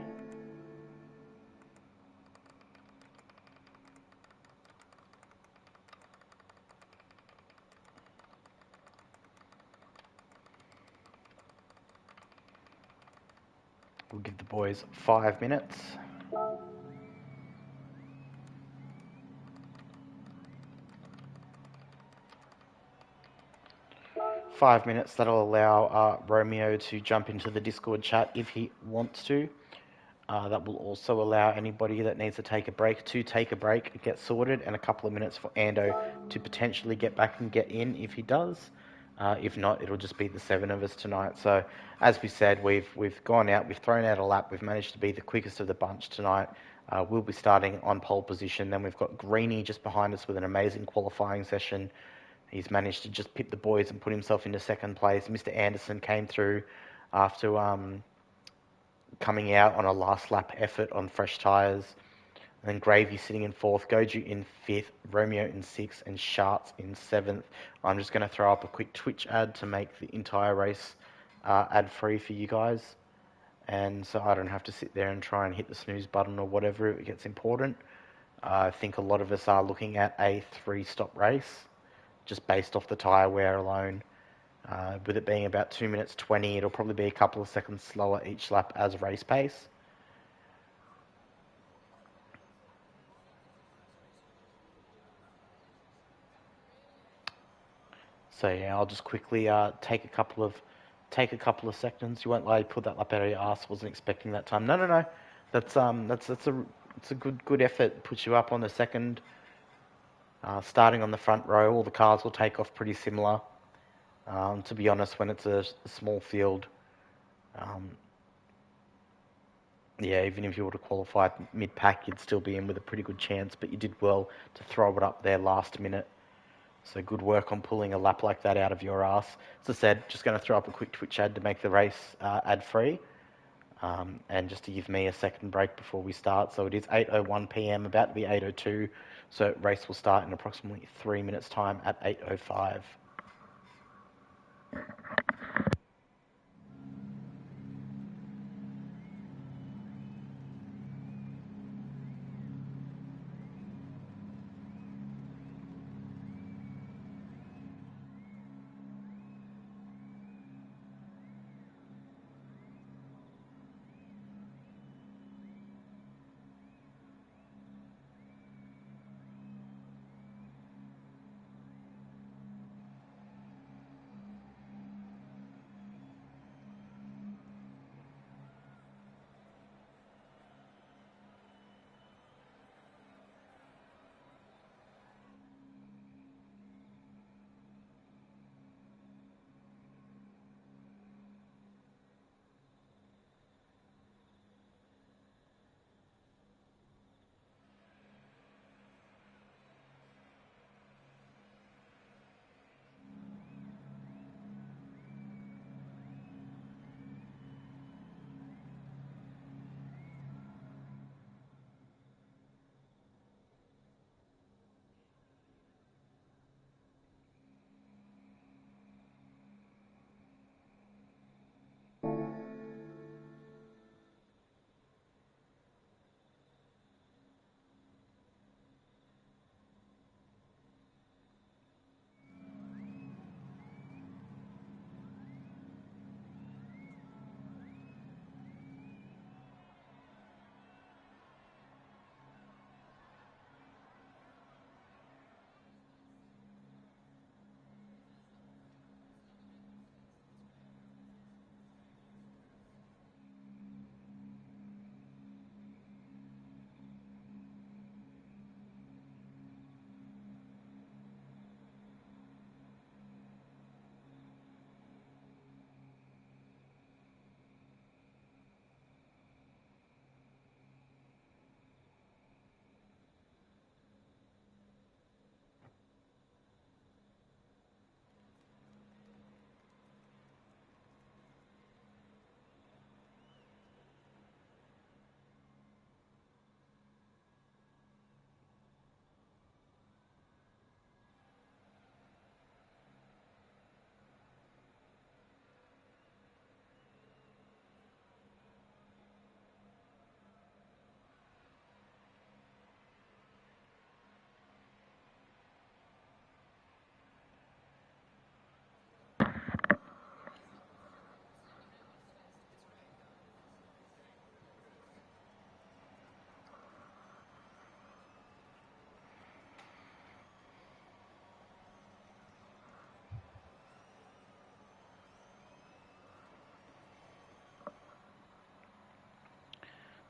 We'll give the boys 5 minutes. That'll allow Romeo to jump into the Discord chat if he wants to. That will also allow anybody that needs to take a break, get sorted, and a couple of minutes for Ando to potentially get back and get in if he does. If not, it'll just be the 7 of us tonight. So, as we said, we've gone out, we've thrown out a lap, we've managed to be the quickest of the bunch tonight. We'll be starting on pole position. Then we've got Greeny just behind us with an amazing qualifying session. He's managed to just pit the boys and put himself into second place. Mr. Anderson came through after coming out on a last lap effort on fresh tyres. And then Gravy sitting in 4th, Goju in 5th, Romeo in 6th, and Sharts in 7th. I'm just going to throw up a quick Twitch ad to make the entire race ad-free for you guys. And so I don't have to sit there and try and hit the snooze button or whatever if it gets important. I think a lot of us are looking at a 3-stop race, just based off the tyre wear alone. With it being about 2 minutes 20, it'll probably be a couple of seconds slower each lap as race pace. So yeah, I'll just quickly take a couple of seconds. You won't lie, pull that lap out of your ass. Wasn't expecting that time. No. That's a good effort. Puts you up on the second. Starting on the front row, all the cars will take off pretty similar. To be honest, when it's a small field, yeah, even if you were to qualify mid-pack, you'd still be in with a pretty good chance, but you did well to throw it up there last minute. So good work on pulling a lap like that out of your ass. As I said, just going to throw up a quick Twitch ad to make the race ad-free, and just to give me a second break before we start. So it is 8:01 PM, about to be 8:02, so race will start in approximately 3 minutes' time at 8:05.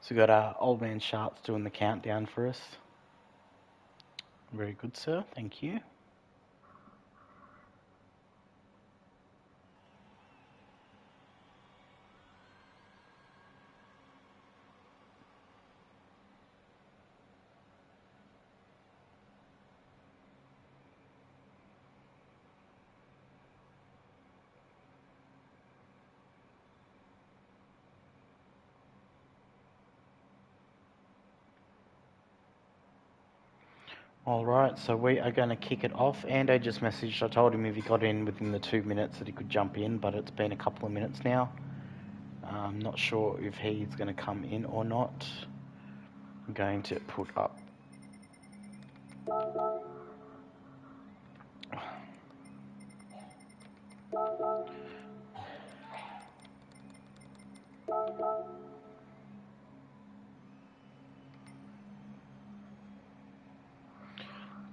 So we got our old man Sharps doing the countdown for us. Very good, sir. Thank you. Alright, so we are going to kick it off. Ando just messaged, I told him if he got in within the 2 minutes that he could jump in, but it's been a couple of minutes now. I'm not sure if he's going to come in or not. I'm going to put up.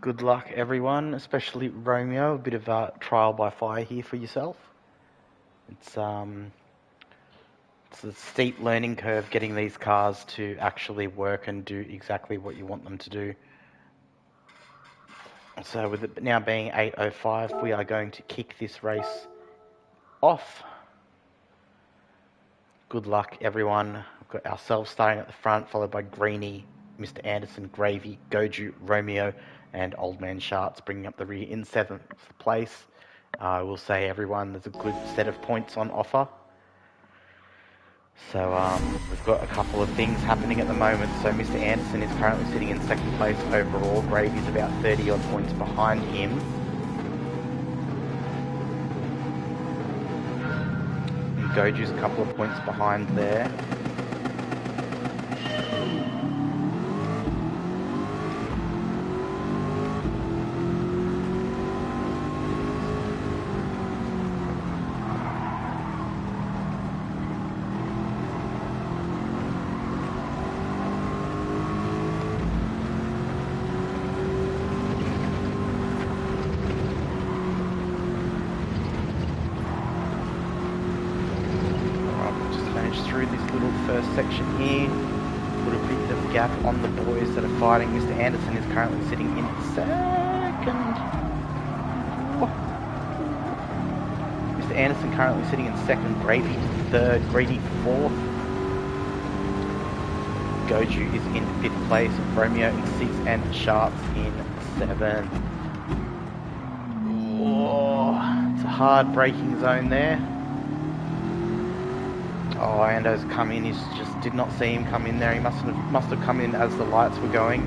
Good luck, everyone, especially Romeo. A bit of a trial by fire here for yourself. It's a steep learning curve getting these cars to actually work and do exactly what you want them to do. So with it now being 8:05, we are going to kick this race off. Good luck, everyone. We've got ourselves starting at the front, followed by Greenie, Mr. Anderson, Gravy, Goju, Romeo, and Old Man Sharts bringing up the rear in 7th place. I will say, everyone, there's a good set of points on offer. So we've got a couple of things happening at the moment. So Mr. Anderson is currently sitting in 2nd place overall. Gravy's about 30 odd points behind him. And Goju's a couple of points behind there. Through this little first section here, put a bit of gap on the boys that are fighting. Mr. Anderson is currently sitting in 2nd. Oh. Mr. Anderson currently sitting in 2nd, Gravy 3rd, Greedy 4th. Goju is in 5th place, Romeo in 6th, and Sharps in 7th. Oh, it's a hard braking zone there. Oh, Ando's come in. He just did not see him come in there. He must have come in as the lights were going.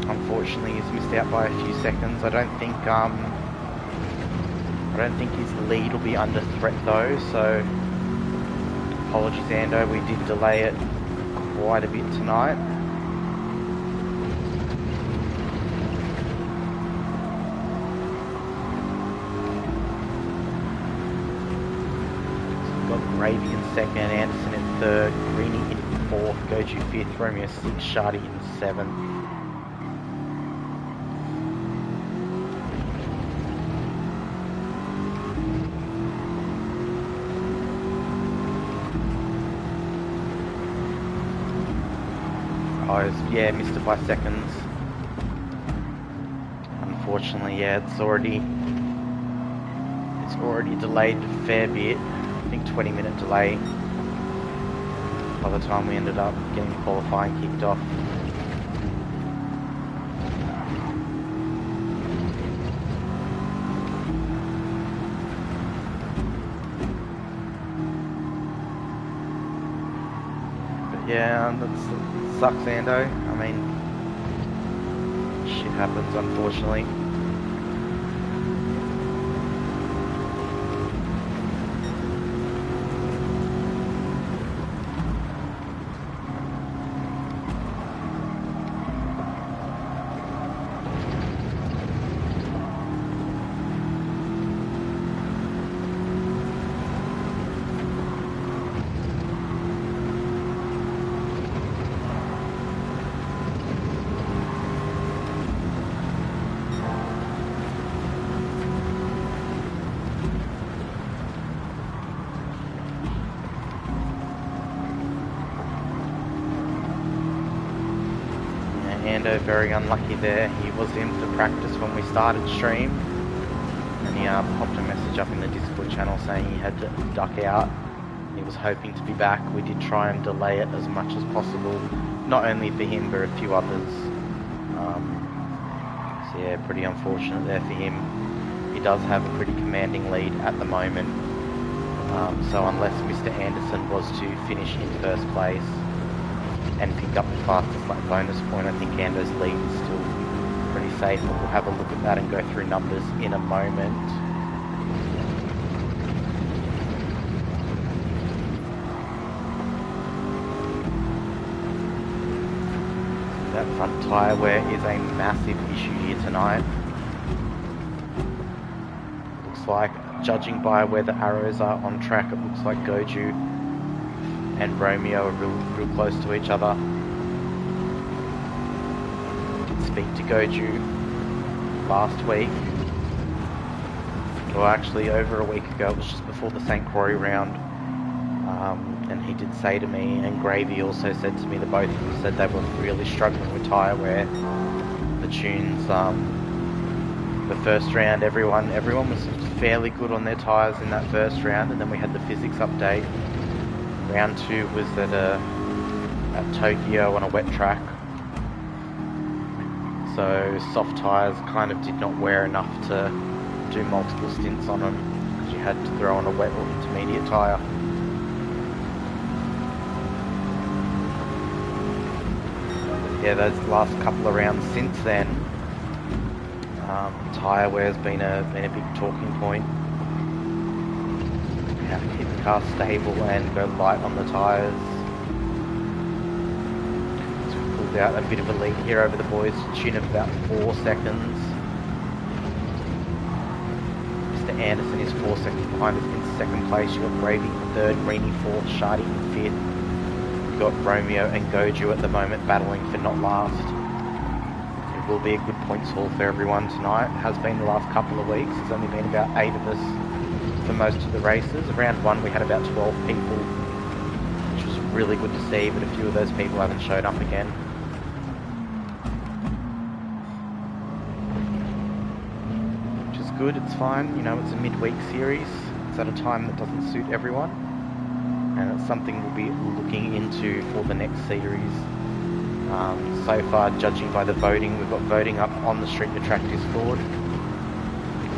Unfortunately, he's missed out by a few seconds. I don't think his lead will be under threat though. So apologies, Ando. We did delay it quite a bit tonight. Gravy in 2nd, Anderson in 3rd, Greenie in 4th, Goju 5th, Romeo 6th, Shardy in 7th. Oh, yeah, missed it by seconds. Unfortunately, yeah, it's already delayed a fair bit. I think 20-minute delay by the time we ended up getting qualifying kicked off. But yeah, that sucks, Ando. I mean, shit happens, unfortunately. Ando very unlucky there. He was in for practice when we started stream, and he popped a message up in the Discord channel saying he had to duck out. He was hoping to be back. We did try and delay it as much as possible, not only for him but a few others. So yeah, pretty unfortunate there for him. He does have a pretty commanding lead at the moment. So unless Mr. Anderson was to finish in first place and pick up the fastest lap bonus point, I think Ando's lead is still pretty safe. But we'll have a look at that and go through numbers in a moment. That front tyre wear is a massive issue here tonight. Looks like, judging by where the arrows are on track, it looks like Goju and Romeo are real close to each other. Did speak to Goju last week, or actually over a week ago. It was just before the St. Croix round, and he did say to me, and Gravy also said to me, that both of them said they were really struggling with tyre wear. The tunes, the first round, everyone was fairly good on their tyres in that first round, and then we had the physics update. Round 2 was at Tokyo on a wet track, so soft tyres kind of did not wear enough to do multiple stints on them, because you had to throw on a wet or intermediate tyre. Yeah, those last couple of rounds since then, tyre wear has been a big talking point. How to keep the car stable and go light on the tyres. So we pulled out a bit of a lead here over the boys, tune of about 4 seconds. Mr. Anderson is 4 seconds behind us in second place. You've got Gravy in third, Greeny fourth, Shardy in fifth. You've got Romeo and Goju at the moment battling for not last. It will be a good points haul for everyone tonight. It has been the last couple of weeks. There's only been about 8 of us for most of the races. Round 1 we had about 12 people, which was really good to see, but a few of those people haven't showed up again. Which is good, it's fine. You know, it's a midweek series. It's at a time that doesn't suit everyone, and it's something we'll be looking into for the next series. So far, judging by the voting, we've got voting up on the Street2Track Discord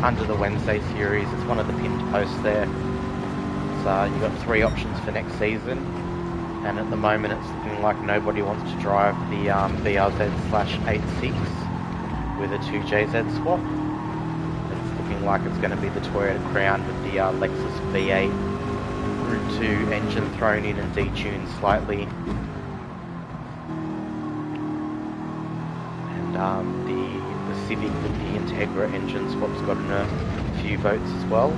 under the Wednesday series. It's one of the pinned posts there. So you've got 3 options for next season, and at the moment it's looking like nobody wants to drive the BRZ/86 with a 2JZ swap. It's looking like it's going to be the Toyota Crown with the Lexus V8 Route 2 engine thrown in and detuned slightly. The Civic with the Integra engine swap's gotten a few votes as well.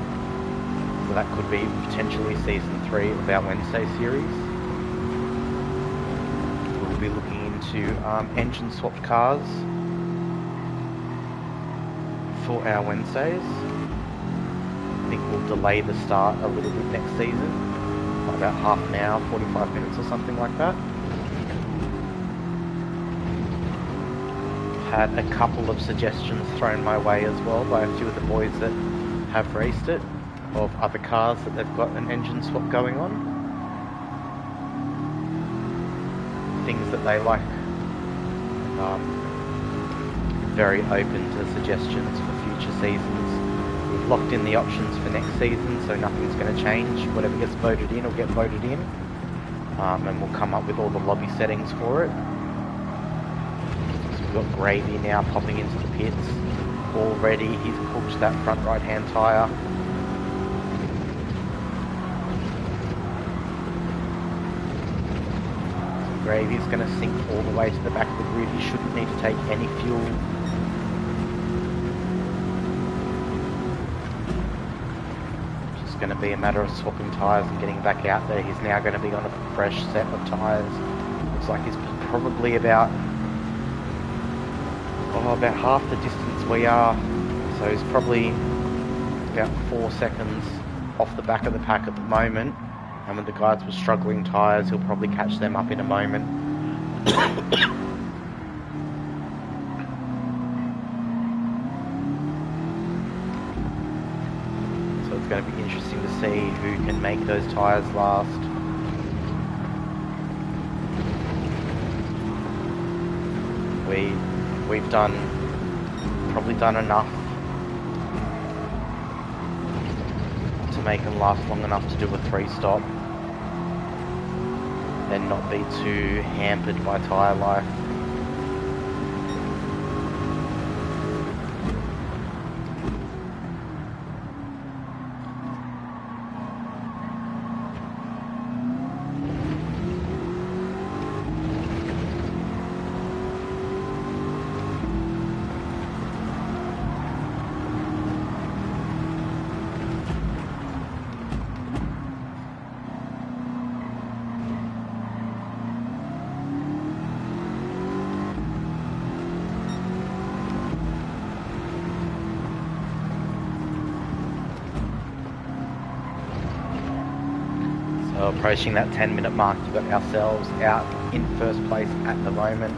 So that could be potentially season 3 of our Wednesday series. We'll be looking into engine swapped cars for our Wednesdays. I think we'll delay the start a little bit next season, by about half an hour, 45 minutes or something like that. Had a couple of suggestions thrown my way as well by a few of the boys that have raced it, of other cars that they've got an engine swap going on. Things that they like. Very open to suggestions for future seasons. We've locked in the options for next season, so nothing's going to change. Whatever gets voted in will get voted in, and we'll come up with all the lobby settings for it. We've got Gravy now popping into the pits already. He's pushed that front right hand tyre. So Gravy's going to sink all the way to the back of the grid. He shouldn't need to take any fuel. Just going to be a matter of swapping tyres and getting back out there. He's now going to be on a fresh set of tyres. Looks like he's probably about half the distance we are, so he's probably about 4 seconds off the back of the pack at the moment, and with the guys with struggling tyres, he'll probably catch them up in a moment. going to be interesting to see who can make those tyres last. We've probably done enough to make them last long enough to do a 3-stop and not be too hampered by tyre life. So approaching that 10-minute mark, we've got ourselves out in first place at the moment.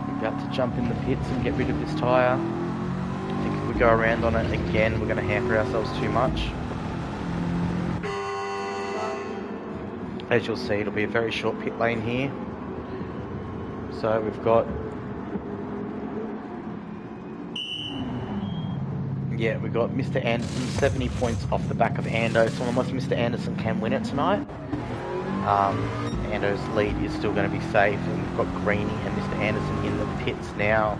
We're about to jump in the pits and get rid of this tyre. I think if we go around on it again, we're going to hamper ourselves too much. As you'll see, it'll be a very short pit lane here. So we've got... yeah, we've got Mr. Anderson, 70 points off the back of Ando, so unless Mr. Anderson can win it tonight, Ando's lead is still going to be safe, and we've got Greeny and Mr. Anderson in the pits now.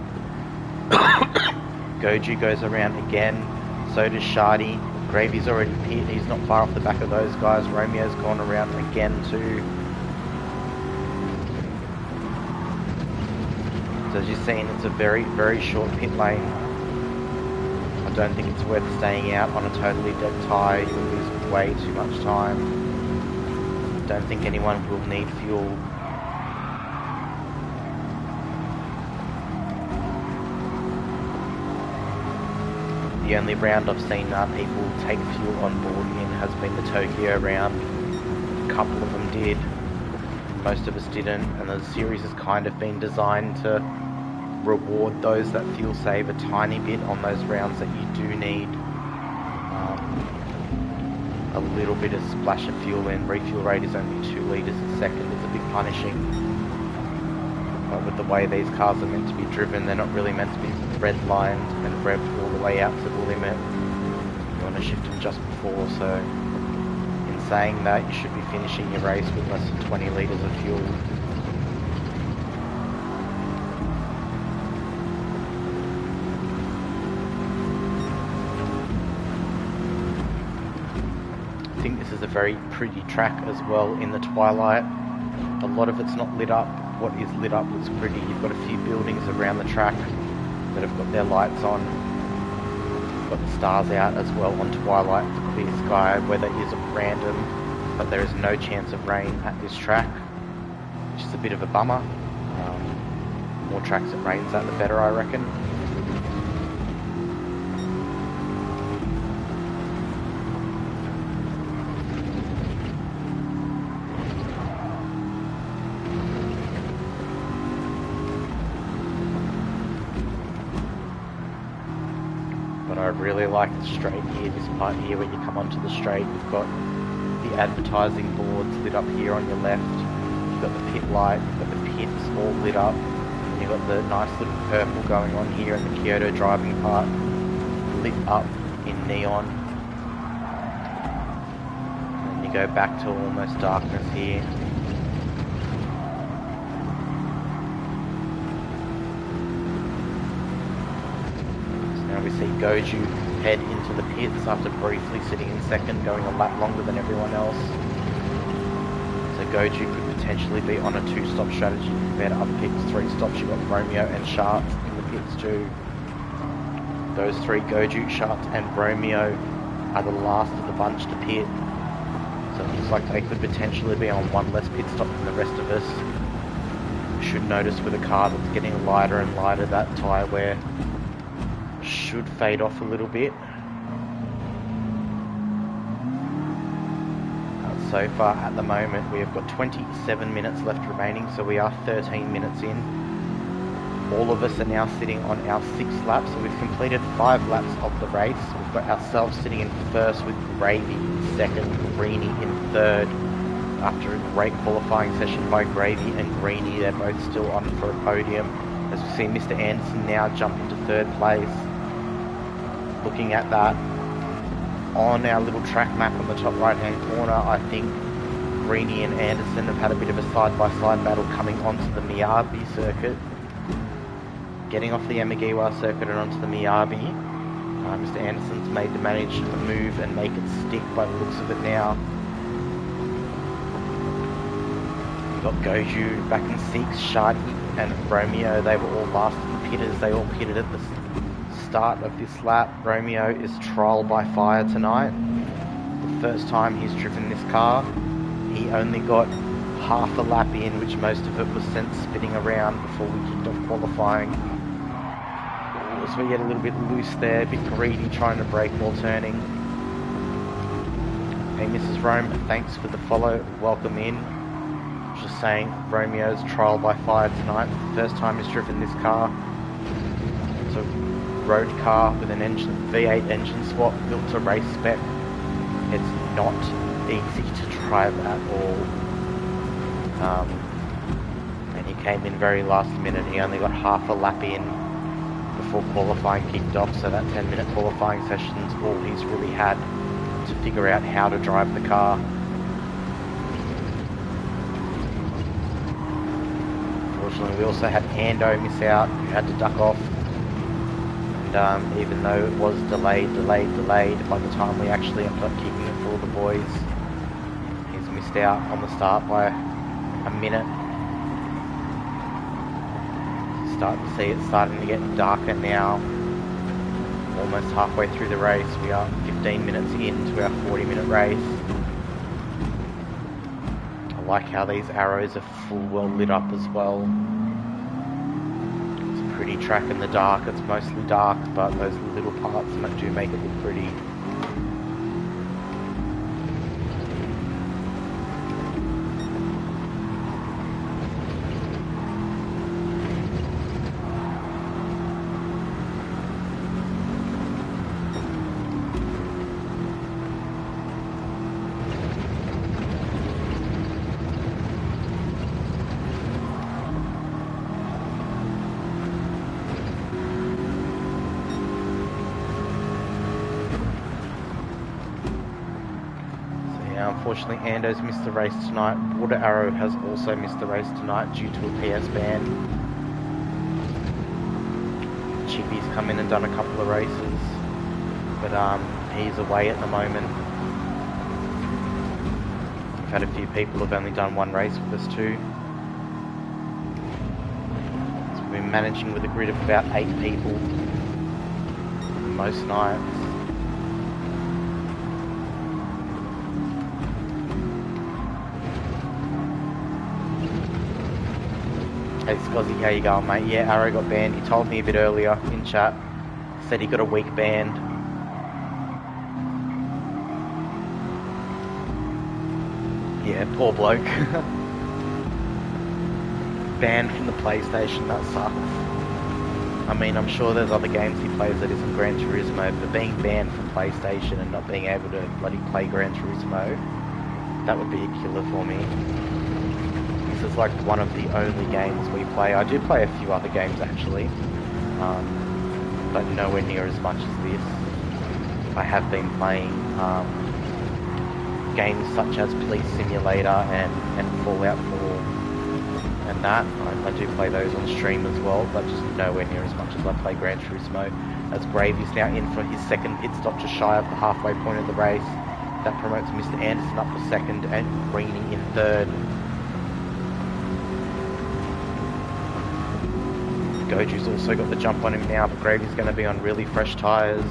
Goju goes around again, so does Shardy. Gravy's already pit, he's not far off the back of those guys. Romeo's gone around again too. So as you've seen, it's a very, very short pit lane. I don't think it's worth staying out on a totally dead tyre. You'll lose way too much time. Don't think anyone will need fuel. The only round I've seen people take fuel on board in has been the Tokyo round. A couple of them did. Most of us didn't, and the series has kind of been designed to reward those that fuel save a tiny bit on those rounds that you do need a little bit of splash of fuel in. Refuel rate is only 2 litres a second. It's a bit punishing, but with the way these cars are meant to be driven, they're not really meant to be red-lined and revved all the way out to the limit. You want to shift them just before, so in saying that, you should be finishing your race with less than 20 litres of fuel. I think this is a very pretty track as well in the twilight. A lot of it's not lit up. What is lit up looks pretty. You've got a few buildings around the track that have got their lights on. You've got the stars out as well on twilight. It's a clear sky. Weather is random, but there is no chance of rain at this track, which is a bit of a bummer. More tracks it rains at, the better, I reckon. I really like the straight here, this part here where you come onto the straight. You've got the advertising boards lit up here on your left. You've got the pit light, you've got the pits all lit up. And you've got the nice little purple going on here in the Kyoto driving part, lit up in neon. And you go back to almost darkness here. We see Goju head into the pits after briefly sitting in second, going a lap longer than everyone else. So Goju could potentially be on a 2-stop strategy compared to other people's 3 stops. You've got Romeo and Sharts in the pits too. Those 3, Goju, Sharts and Romeo, are the last of the bunch to pit. So it looks like they could potentially be on 1 less pit stop than the rest of us. You should notice with a car that's getting lighter and lighter, that tyre wear should fade off a little bit. So far at the moment we have got 27 minutes left remaining, so we are 13 minutes in. All of us are now sitting on our 6th lap, so we've completed 5 laps of the race. We've got ourselves sitting in first with Gravy in second, Greeny in third. After a great qualifying session by Gravy and Greeny, they're both still on for a podium. As we see Mr. Anderson now jump into third place. Looking at that, on our little track map on the top right hand corner, I think Greeny and Anderson have had a bit of a side-by-side battle coming onto the Miyabi circuit. Getting off the Yamagiwa circuit and onto the Miyabi. Mr. Anderson's managed to move and make it stick by the looks of it now. We've got Goju back in 6, Sharky and Romeo, they were all last in the pitters. They all pitted at the start of this lap. Romeo is trial by fire tonight. The first time he's driven this car, he only got half a lap in, which most of it was sent spinning around before we kicked off qualifying. So we get a little bit loose there, a bit greedy trying to brake while turning. Hey Mrs. Rome, thanks for the follow, welcome in. Just saying, Romeo's trial by fire tonight. The first time he's driven this car. It's a road car with an engine, V8 engine swap built to race spec. It's not easy to drive at all. And he came in very last minute. He only got half a lap in before qualifying kicked off, so that 10-minute qualifying session's all he's really had to figure out how to drive the car. Unfortunately, we also had Ando miss out, who had to duck off. And even though it was delayed, by the time we actually ended up kicking it for all the boys, he's missed out on the start by a minute. Starting to see it's starting to get darker now. Almost halfway through the race. We are 15 minutes into our 40-minute race. I like how these arrows are full well lit up as well. It's a pretty track in the dark. It's mostly dark, but those little parts do make it look pretty. Unfortunately, Ando's missed the race tonight. Water Arrow has also missed the race tonight due to a PS ban. Chippy's come in and done a couple of races, but he's away at the moment. We've had a few people who've only done one race with us too. So we've been managing with a grid of about 8 people most nights. Hey Scozzy, how you going, mate? Yeah, Arrow got banned. He told me a bit earlier in chat. Said he got a week banned. Yeah, poor bloke. Banned from the PlayStation, that sucks. I mean, I'm sure there's other games he plays that isn't Gran Turismo, but being banned from PlayStation and not being able to bloody play Gran Turismo, that would be a killer for me. This is like one of the only games we play. I do play a few other games actually, but nowhere near as much as this. I have been playing games such as Police Simulator and Fallout 4 and that. I do play those on stream as well, but just nowhere near as much as I play Gran Turismo. As Gravy's now in for his second pit stop just shy of the halfway point of the race. That promotes Mr. Anderson up for second and Greeny in third. Goju's also got the jump on him now, but Gravy's going to be on really fresh tyres.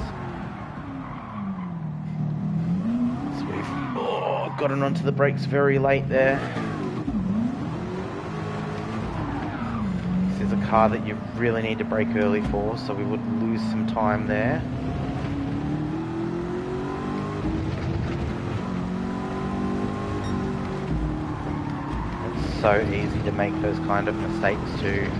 So we've gotten onto the brakes very late there. This is a car that you really need to brake early for, so we would lose some time there. It's so easy to make those kind of mistakes too.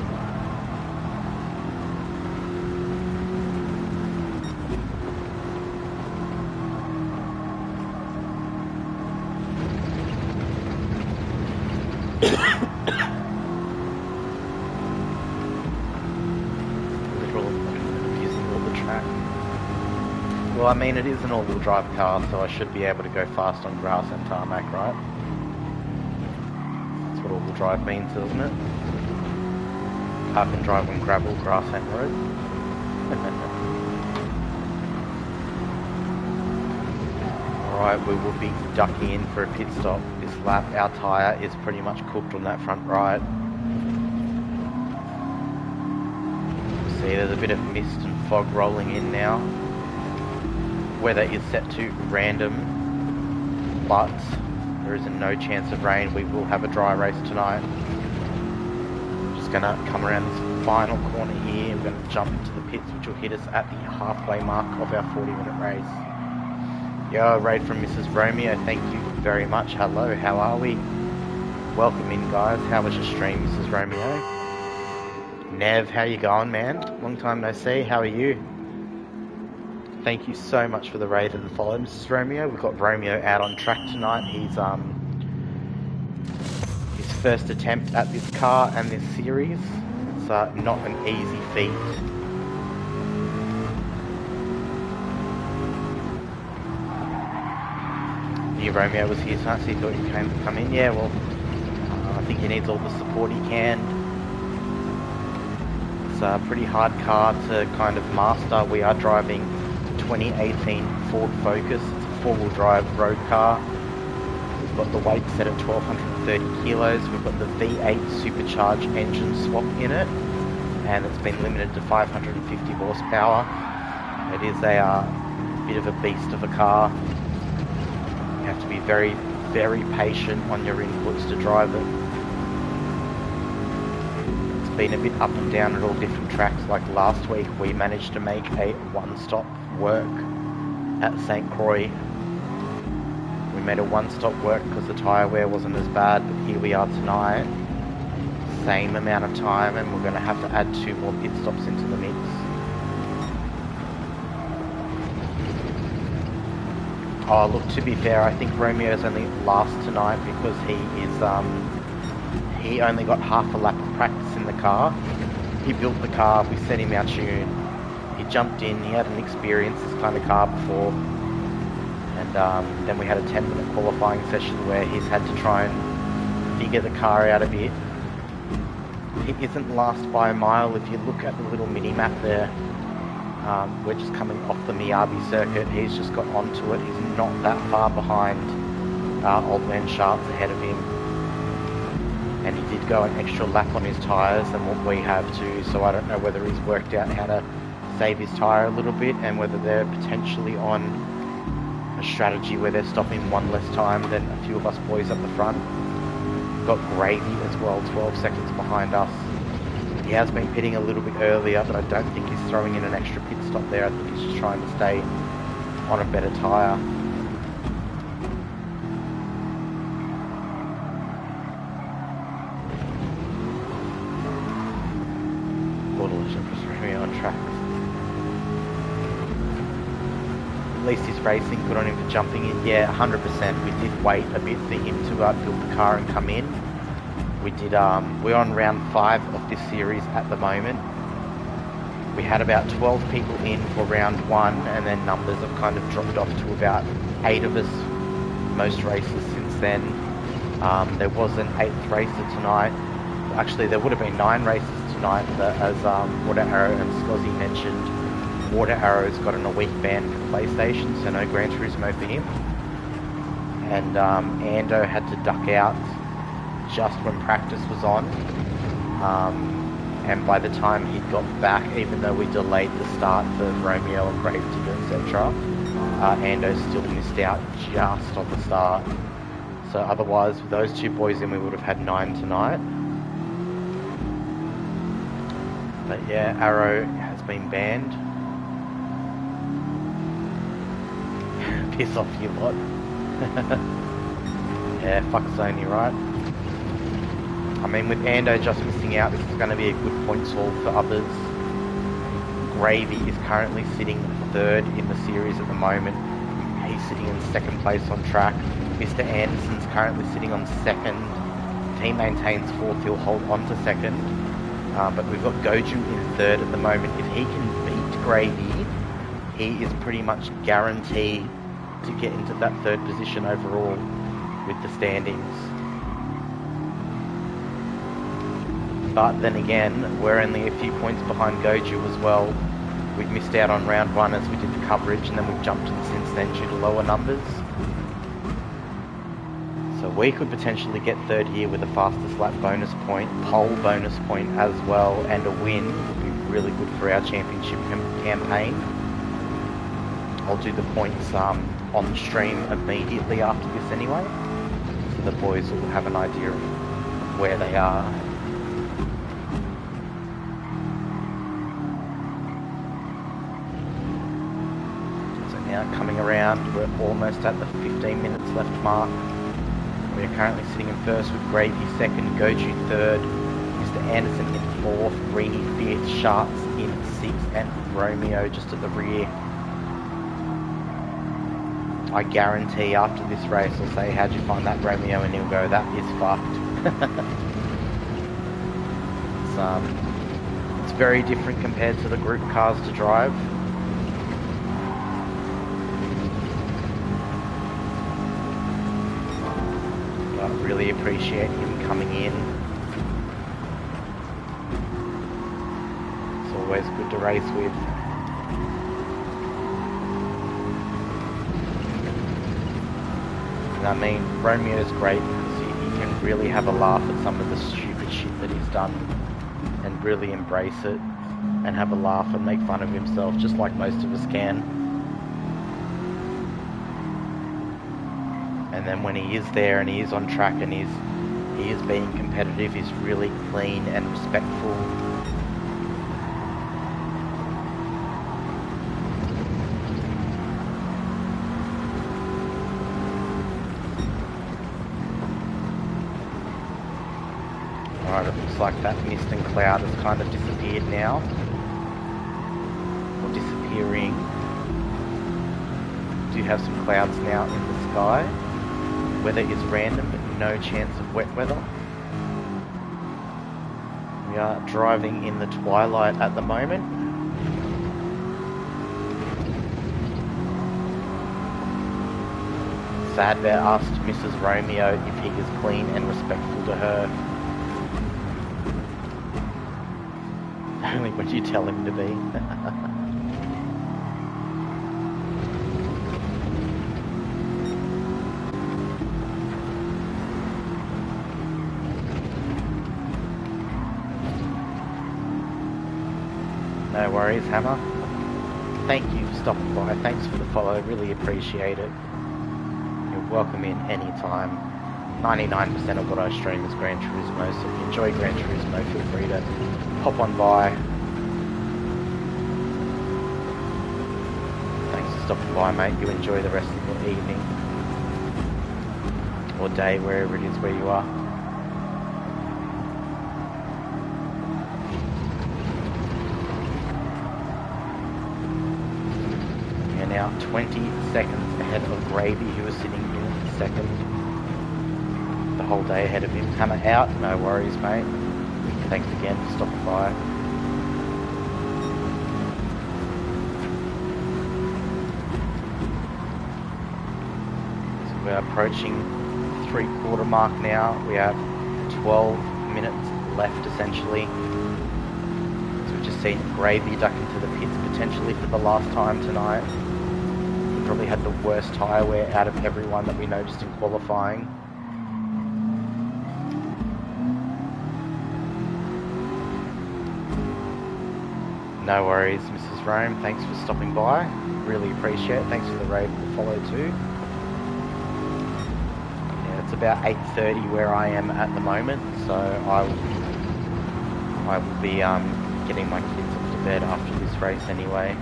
I mean, it is an all-wheel drive car, so I should be able to go fast on grass and tarmac, right? That's what all-wheel drive means, doesn't it? Car can drive on gravel, grass and road. Alright, we will be ducking in for a pit stop this lap. Our tyre is pretty much cooked on that front right. See, there's a bit of mist and fog rolling in now. Weather is set to random, but there is no chance of rain. We will have a dry race tonight. Just gonna come around this final corner here. We're gonna jump into the pits, which will hit us at the halfway mark of our 40-minute race. Yo, raid from Mrs. Romeo, thank you very much. Hello, how are we? Welcome in, guys. How was your stream, Mrs. Romeo? Nev, how you going, man? Long time no see. How are you? Thank you so much for the raid and the follow, Mrs. Romeo. We've got Romeo out on track tonight. He's his first attempt at this car and this series. It's not an easy feat. New Romeo was here tonight, so he thought he came to come in. Yeah, well, I think he needs all the support he can. It's a pretty hard car to kind of master. We are driving 2018 Ford Focus. It's a four-wheel drive road car. We've got the weight set at 1,230 kilos. We've got the V8 supercharged engine swap in it, and it's been limited to 550 horsepower. It is a bit of a beast of a car. You have to be very, very patient on your inputs to drive it. It's been a bit up and down at all different tracks. Like last week, we managed to make a one-stop work at St. Croix. We made a one-stop work because the tyre wear wasn't as bad, but here we are tonight. Same amount of time, and we're going to have to add 2 more pit stops into the mix. Oh, look, to be fair, I think Romeo's only last tonight because he only got half a lap of practice in the car. He built the car, we set him our tune, he jumped in, he hadn't experienced this kind of car before, and then we had a 10-minute qualifying session where he's had to try and figure the car out a bit. He isn't last by a mile. If you look at the little mini-map there, we're just coming off the Miyabi circuit. He's just got onto it. He's not that far behind Old Man Sharp's ahead of him. And he did go an extra lap on his tyres than what we have too, so I don't know whether he's worked out how to save his tyre a little bit and whether they're potentially on a strategy where they're stopping one less time than a few of us boys up the front. Got Gravy as well, 12 seconds behind us. He has been pitting a little bit earlier, but I don't think he's throwing in an extra pit stop there. I think he's just trying to stay on a better tyre. On track. At least he's racing, good on him for jumping in. Yeah, 100%. We did wait a bit for him to build the car and come in. We did, we're on round 5 of this series at the moment. We had about 12 people in for round 1, and then numbers have kind of dropped off to about 8 of us most races since then. There was an 8th racer tonight. Actually, there would have been 9 races tonight, but as Water Arrow and Scozzy mentioned, Water Arrow's got an a week ban for PlayStation, so no Gran Turismo for him. And Ando had to duck out just when practice was on. And by the time he got back, even though we delayed the start for Romeo and Gravedigger, etc., Ando still missed out just on the start. So otherwise, with those 2 boys in, we would have had 9 tonight. But yeah, Arrow has been banned. Piss off, you lot. Yeah, fuck Sony, right? I mean, with Ando just missing out, this is going to be a good point haul for others. Gravy is currently sitting 3rd in the series at the moment. He's sitting in 2nd place on track. Mr. Anderson's currently sitting on 2nd. Team maintains 4th, he'll hold on to 2nd. But we've got Goju in 3rd at the moment. If he can beat Gravy, he is pretty much guaranteed to get into that third position overall with the standings. But then again, we're only a few points behind Goju as well. We've missed out on round one as we did the coverage, and then we've jumped in since then due to lower numbers. So we could potentially get third here with a fastest lap bonus point, pole bonus point as well, and a win would be really good for our championship campaign. I'll do the points on the stream immediately after this anyway, so the boys will have an idea of where they are. So now coming around, we're almost at the 15 minutes left mark. We are currently sitting in first with Gravy second, Goju third, Mr. Anderson in fourth, Reedy fifth, Sharps in sixth, and Romeo just at the rear. I guarantee after this race I'll say, how'd you find that, Romeo? And he'll go, that is fucked. It's very different compared to the group cars to drive. I really appreciate him coming in. It's always good to race with. And I mean, Romeo's great because he can really have a laugh at some of the stupid shit that he's done and really embrace it and have a laugh and make fun of himself, just like most of us can. And then when he is there and he is on track and he is being competitive, he's really clean and respectful. Alright, it looks like that mist and cloud has kind of disappeared now. Or disappearing. We do have some clouds now in the sky. Weather is random, but no chance of wet weather. We are driving in the twilight at the moment. Sadbear asked Mrs. Romeo if he is clean and respectful to her. Only when you tell him to be. No worries, Hammer. Thank you for stopping by. Thanks for the follow. Really appreciate it. You're welcome in anytime. 99% of what I stream is Gran Turismo, so if you enjoy Gran Turismo, feel free to hop on by. Thanks for stopping by, mate. You enjoy the rest of your evening or day, wherever it is where you are. You're now 20 seconds ahead of Gravy, who is sitting in second. The whole day ahead of him. Hammer out, no worries, mate. Thanks again for stopping by. So we're approaching the 3/4 mark now. We have 12 minutes left essentially. So we've just seen Gravy duck into the pits potentially for the last time tonight. He probably had the worst tyre wear out of everyone that we noticed in qualifying. No worries, Mrs. Rome. Thanks for stopping by. Really appreciate it. Thanks for the raid and the follow too. Yeah, it's about 8:30 where I am at the moment, so I will be getting my kids off to bed after this race anyway.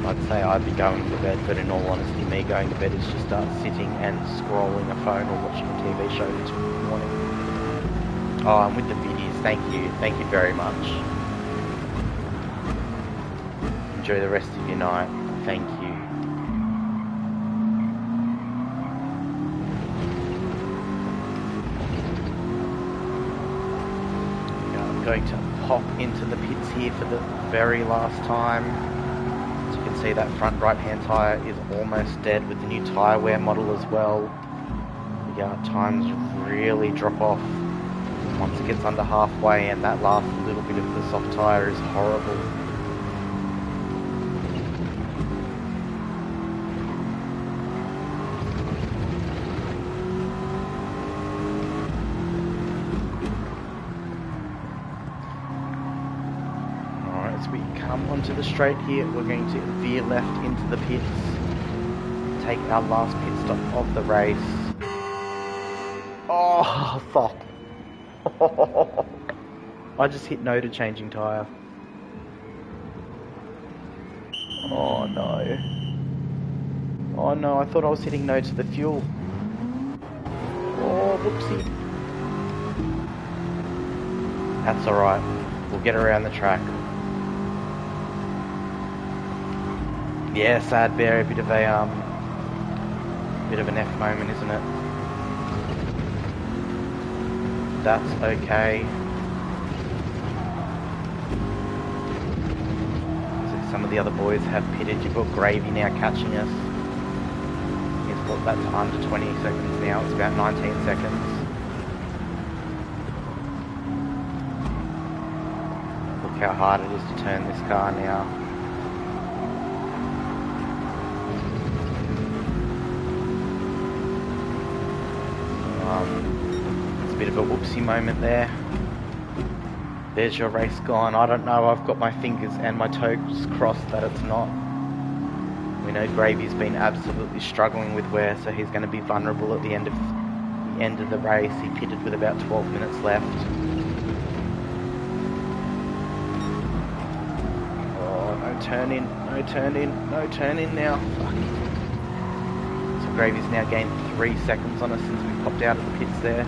I'd say I'd be going to bed, but in all honesty, me going to bed is just sitting and scrolling a phone or watching a TV show until the morning. Oh, I'm with the videos. Thank you very much. Enjoy the rest of your night. Thank you. I'm going to hop into the pits here for the very last time. As you can see, that front right-hand tyre is almost dead with the new tyre wear model as well. The times really drop off once it gets under halfway, and that last little bit of the soft tyre is horrible. Come onto the straight here, we're going to veer left into the pits, take our last pit stop of the race. Oh, fuck. I just hit no to changing tyre. Oh no. Oh no, I thought I was hitting no to the fuel. Oh, whoopsie. That's alright, we'll get around the track. Yeah, sad bear, a bit of an F moment, isn't it? That's okay. So some of the other boys have pitted. You've got Gravy now catching us. He's brought that to under 20 seconds now. It's about 19 seconds. Look how hard it is to turn this car now. It's a bit of a whoopsie moment there. There's your race gone. I don't know, I've got my fingers and my toes crossed that it's not. We know Gravy's been absolutely struggling with wear, so he's going to be vulnerable at the end of the race. He pitted with about 12 minutes left. Oh, no turn in, no turn in, no turn in now. Fuck. Gravy's now gained 3 seconds on us since we popped out of the pits there.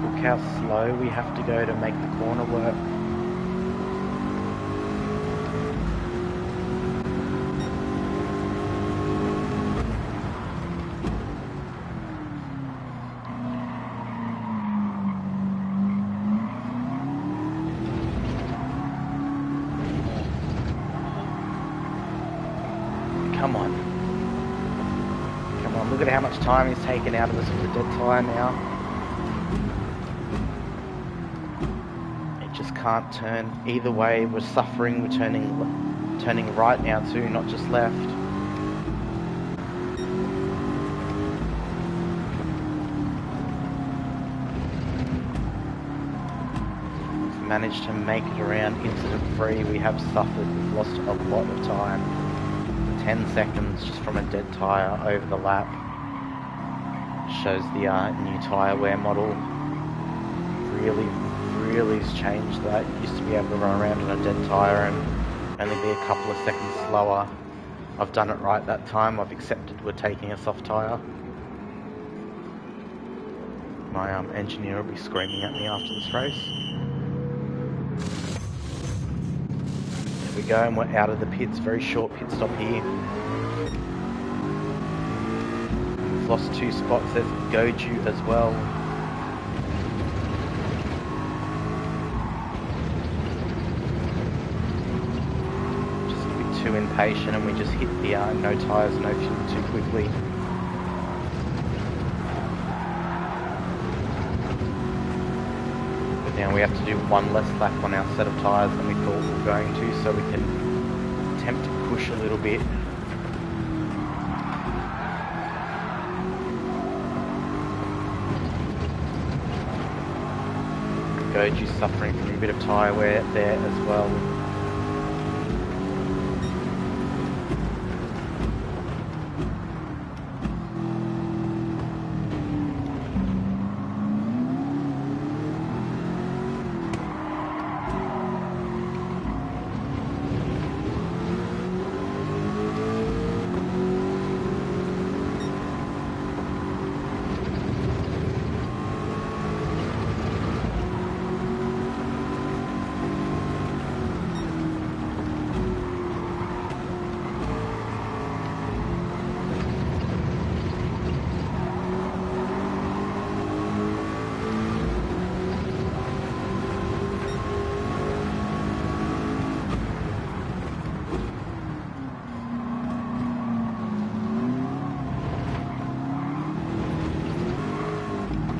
Look how slow we have to go to make the corner work. Come on. Come on, look at how much time he's taken out of us with the dead tyre now. It just can't turn either way. We're suffering, we're turning right now too, not just left. We've managed to make it around incident free. We have suffered, we've lost a lot of time. 10 seconds just from a dead tyre over the lap. Shows the new tyre wear model. Really has changed that. You used to be able to run around on a dead tyre and only be a couple of seconds slower. I've done it right that time. I've accepted we're taking a soft tyre. My engineer will be screaming at me after this race. We go, and we're out of the pits. Very short pit stop here. We've lost 2 spots. There's Goju as well. Just a bit too impatient, and we just hit the no tyres, no fuel too quickly. Now we have to do one less lap on our set of tyres than we thought we were going to, so we can attempt to push a little bit. Goju's suffering from a bit of tyre wear there as well.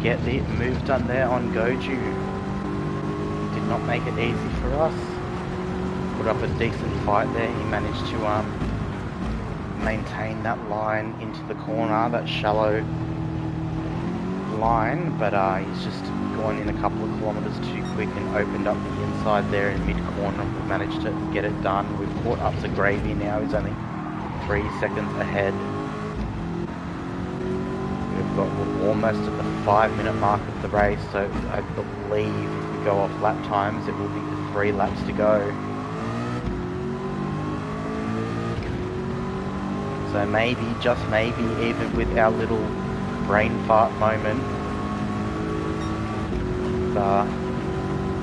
get the move done there on Goju. Did not make it easy for us. Put up a decent fight there. He managed to maintain that line into the corner, that shallow line, but he's just gone in a couple of kilometres too quick and opened up the inside there in mid-corner, and we've managed to get it done. We've caught up to Gravy now. He's only 3 seconds ahead. We're almost at the 5-minute mark of the race, so I believe if we go off lap times, it will be 3 laps to go. So maybe, just maybe, even with our little brain fart moment,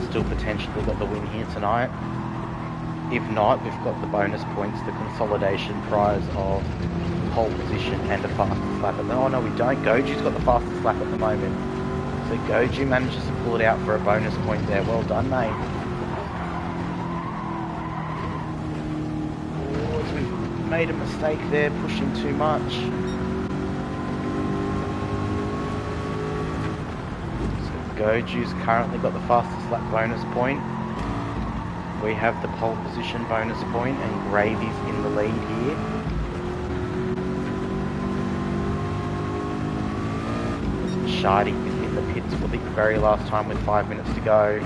still potentially got the win here tonight. If not, we've got the bonus points, the consolidation prize of pole position and a fastest lap. Oh no, we don't. Goju's got the fastest lap at the moment. So Goju manages to pull it out for a bonus point there. Well done, mate. Oh, we've made a mistake there, pushing too much. So Goju's currently got the fastest lap bonus point. We have the pole position bonus point, and Gravy's in the lead here. Shardy is in the pits for the very last time with 5 minutes to go.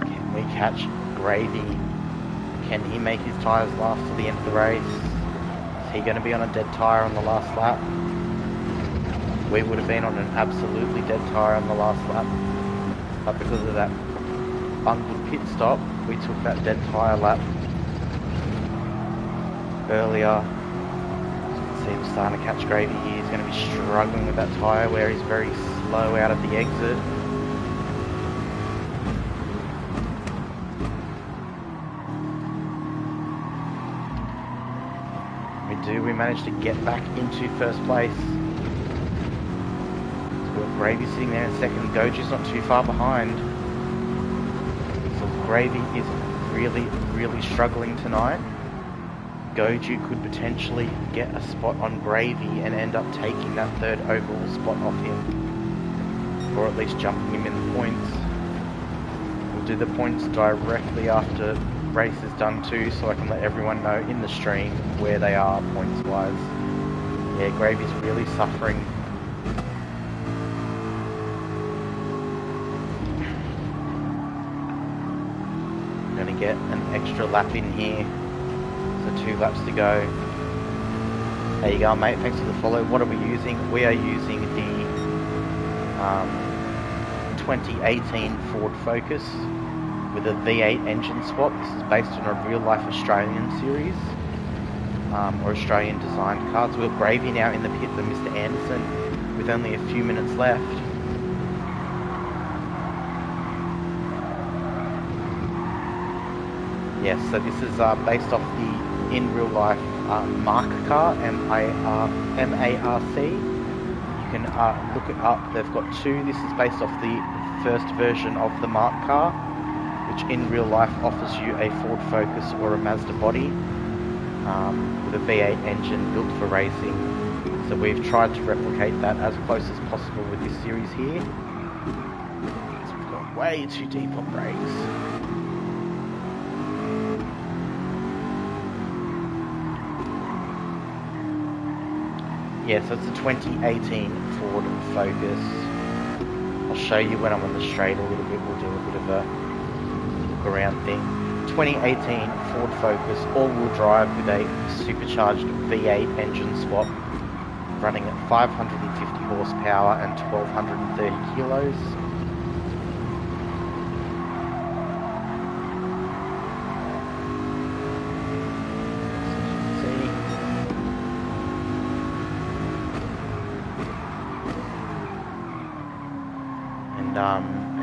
Can we catch Gravy? Can he make his tyres last to the end of the race? Is he going to be on a dead tyre on the last lap? We would have been on an absolutely dead tyre on the last lap, but because of that bungled pit stop, we took that dead tyre lap earlier. As you can see, we're starting to catch Gravy here. He's going to be struggling with that tyre where he's very slow out of the exit. We managed to get back into first place. So we've got Gravy sitting there in second. Goju's not too far behind. So Gravy is really struggling tonight. Goju could potentially get a spot on Gravy and end up taking that third overall spot off him, or at least jumping him in the points. We'll do the points directly after race is done too, so I can let everyone know in the stream where they are points wise. Yeah, Gravy's really suffering. I'm gonna get an extra lap in here, so 2 laps to go. There you go, mate, thanks for the follow. What are we using? We are using the 2018 Ford Focus with a V8 engine swap. This is based on a real-life Australian series, or Australian designed cars. We've got Gravy now in the pit for Mr. Anderson with only a few minutes left. Yes, so this is based off the in real-life MARC car, M-A-R-C. You can look it up. They've got 2. This is based off the first version of the MARC car, which in real life offers you a Ford Focus or a Mazda body with a V8 engine built for racing. So we've tried to replicate that as close as possible with this series here. So we've gone way too deep on brakes. Yeah, so it's a 2018 Ford Focus. I'll show you when I'm on the straight a little bit. We'll do a bit of a around thing. 2018 Ford Focus all-wheel drive with a supercharged V8 engine swap, running at 550 horsepower and 1230 kilos.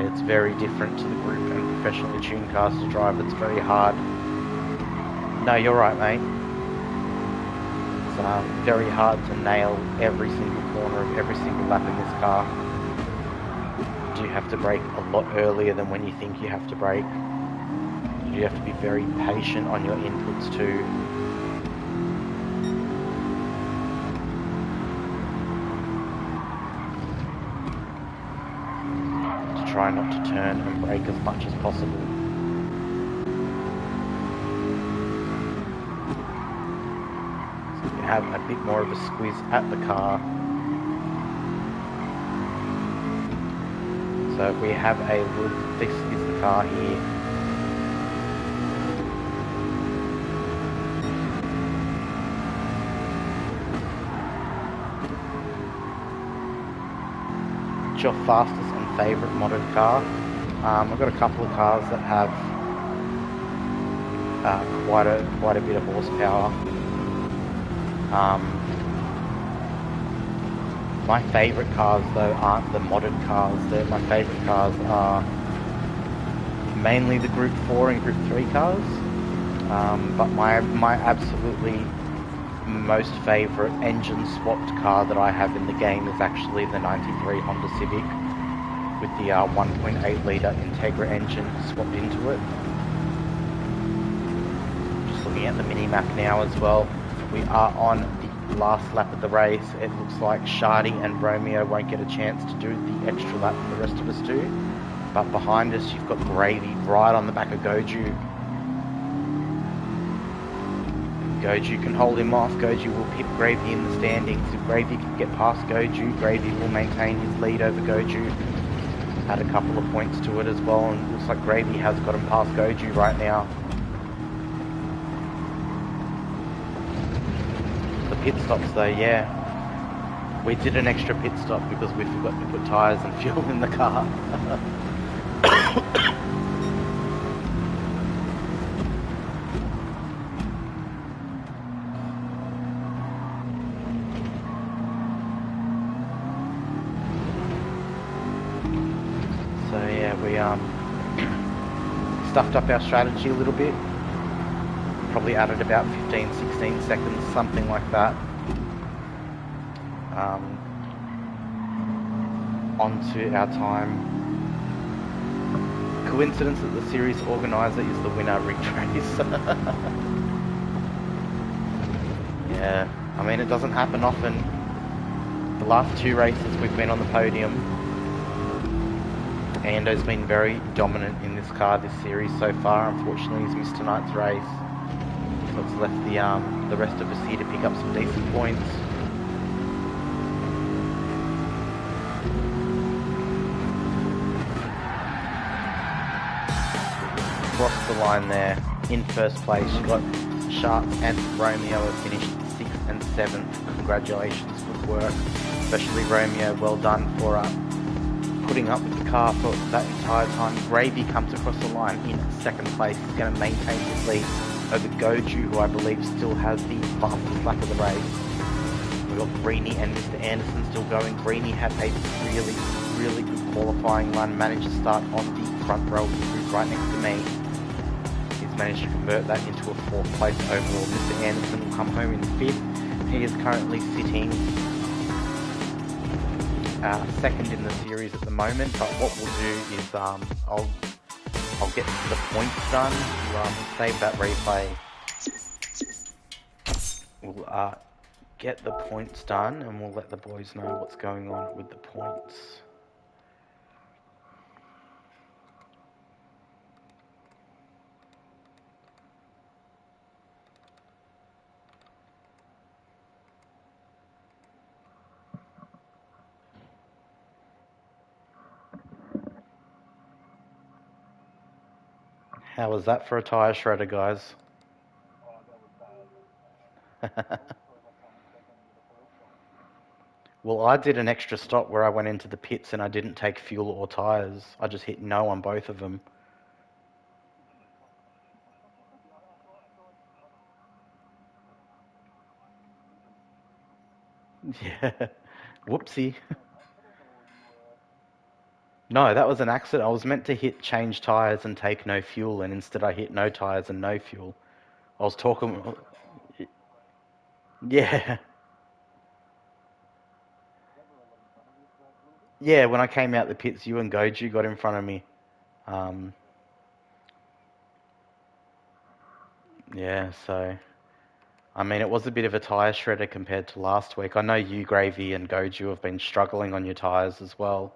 It's very different to the group and professionally tuned cars to drive. It's very hard. No, you're right, mate. It's very hard to nail every single corner of every single lap in this car. You do have to brake a lot earlier than when you think you have to brake. You have to be very patient on your inputs too. To try not to turn and brake as much as possible. So you have a bit more of a squeeze at the car. So we have a look. This is the car here. What's your fastest and favourite modded car? I've got a couple of cars that have quite a bit of horsepower. My favourite cars though aren't the modded cars. My favourite cars are mainly the Group 4 and Group 3 cars. But my absolutely most favourite engine swapped car that I have in the game is actually the 93 Honda Civic with the 1.8 litre Integra engine swapped into it. Just looking at the mini-map now as well. We are on the last lap of the race. It looks like Shardy and Romeo won't get a chance to do the extra lap that the rest of us do. But behind us you've got Gravy right on the back of Goju. Goju can hold him off. Goju will pip Gravy in the standings. If Gravy can get past Goju, Gravy will maintain his lead over Goju. Add a couple of points to it as well, and it looks like Gravy has got him past Goju right now. The pit stops though, yeah. We did an extra pit stop because we forgot to put tyres and fuel in the car. So yeah, we stuffed up our strategy a little bit. Probably added about 15-16 seconds, something like that, onto our time. Coincidence that the series organizer is the winner rigged race. Yeah, I mean it doesn't happen often. The last two races we've been on the podium. Ando's been very dominant in this car this series so far. Unfortunately, he's missed tonight's race, so it's left the rest of us here to pick up some decent points. Across the line there, in first place, you've got Sharks and Romeo have finished 6th and 7th. Congratulations, good work, especially Romeo. Well done for putting up with the car for that entire time. Gravy comes across the line in second place. He's going to maintain his lead over Goju, who I believe still has the fastest lap of the race. We've got Greeny and Mr. Anderson still going. Greeny had a really good qualifying run, managed to start on the front row of the group right next to me. He's managed to convert that into a 4th place overall. Mr. Anderson will come home in 5th. He is currently sitting 2nd in the series at the moment, but what we'll do is I'll get the points done. We'll save that replay. We'll get the points done and we'll let the boys know what's going on with the points. How was that for a tyre shredder, guys? Well, I did an extra stop where I went into the pits and I didn't take fuel or tyres. I just hit no on both of them. Yeah. Whoopsie. No, that was an accident. I was meant to hit change tyres and take no fuel, and instead I hit no tyres and no fuel. I was talking... Yeah. Yeah, when I came out the pits, you and Goju got in front of me. Yeah, so I mean, it was a bit of a tyre shredder compared to last week. I know you, Gravy, and Goju have been struggling on your tyres as well.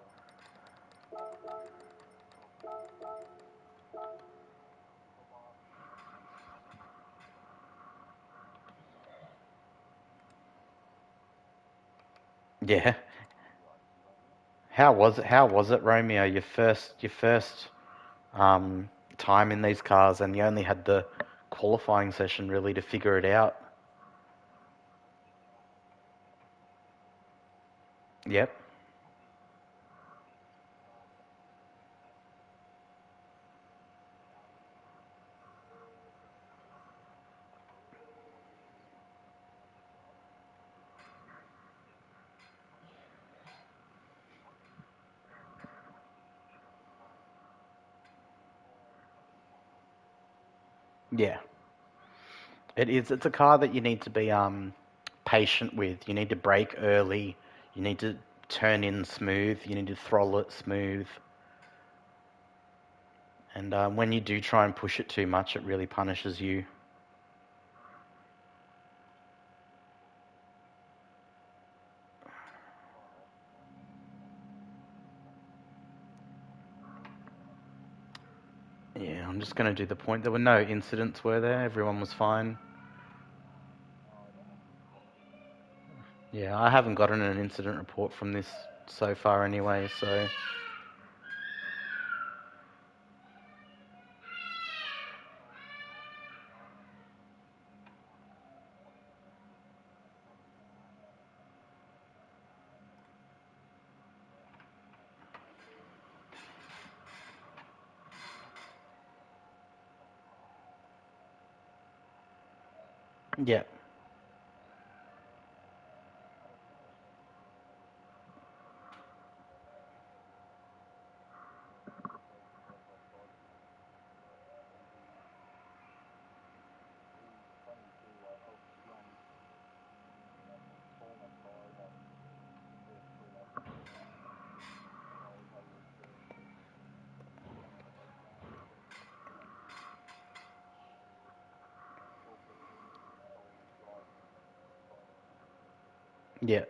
Yeah. How was it, Romeo? Your first um, time in these cars, and you only had the qualifying session really to figure it out. Yep. Yeah. It is. It's a car that you need to be patient with. You need to brake early. You need to turn in smooth. You need to throttle it smooth. And when you do try and push it too much, it really punishes you. Yeah, I'm just going to do the point. There were no incidents, were there? Everyone was fine. Yeah, I haven't gotten an incident report from this so far anyway, so yeah. Yeah.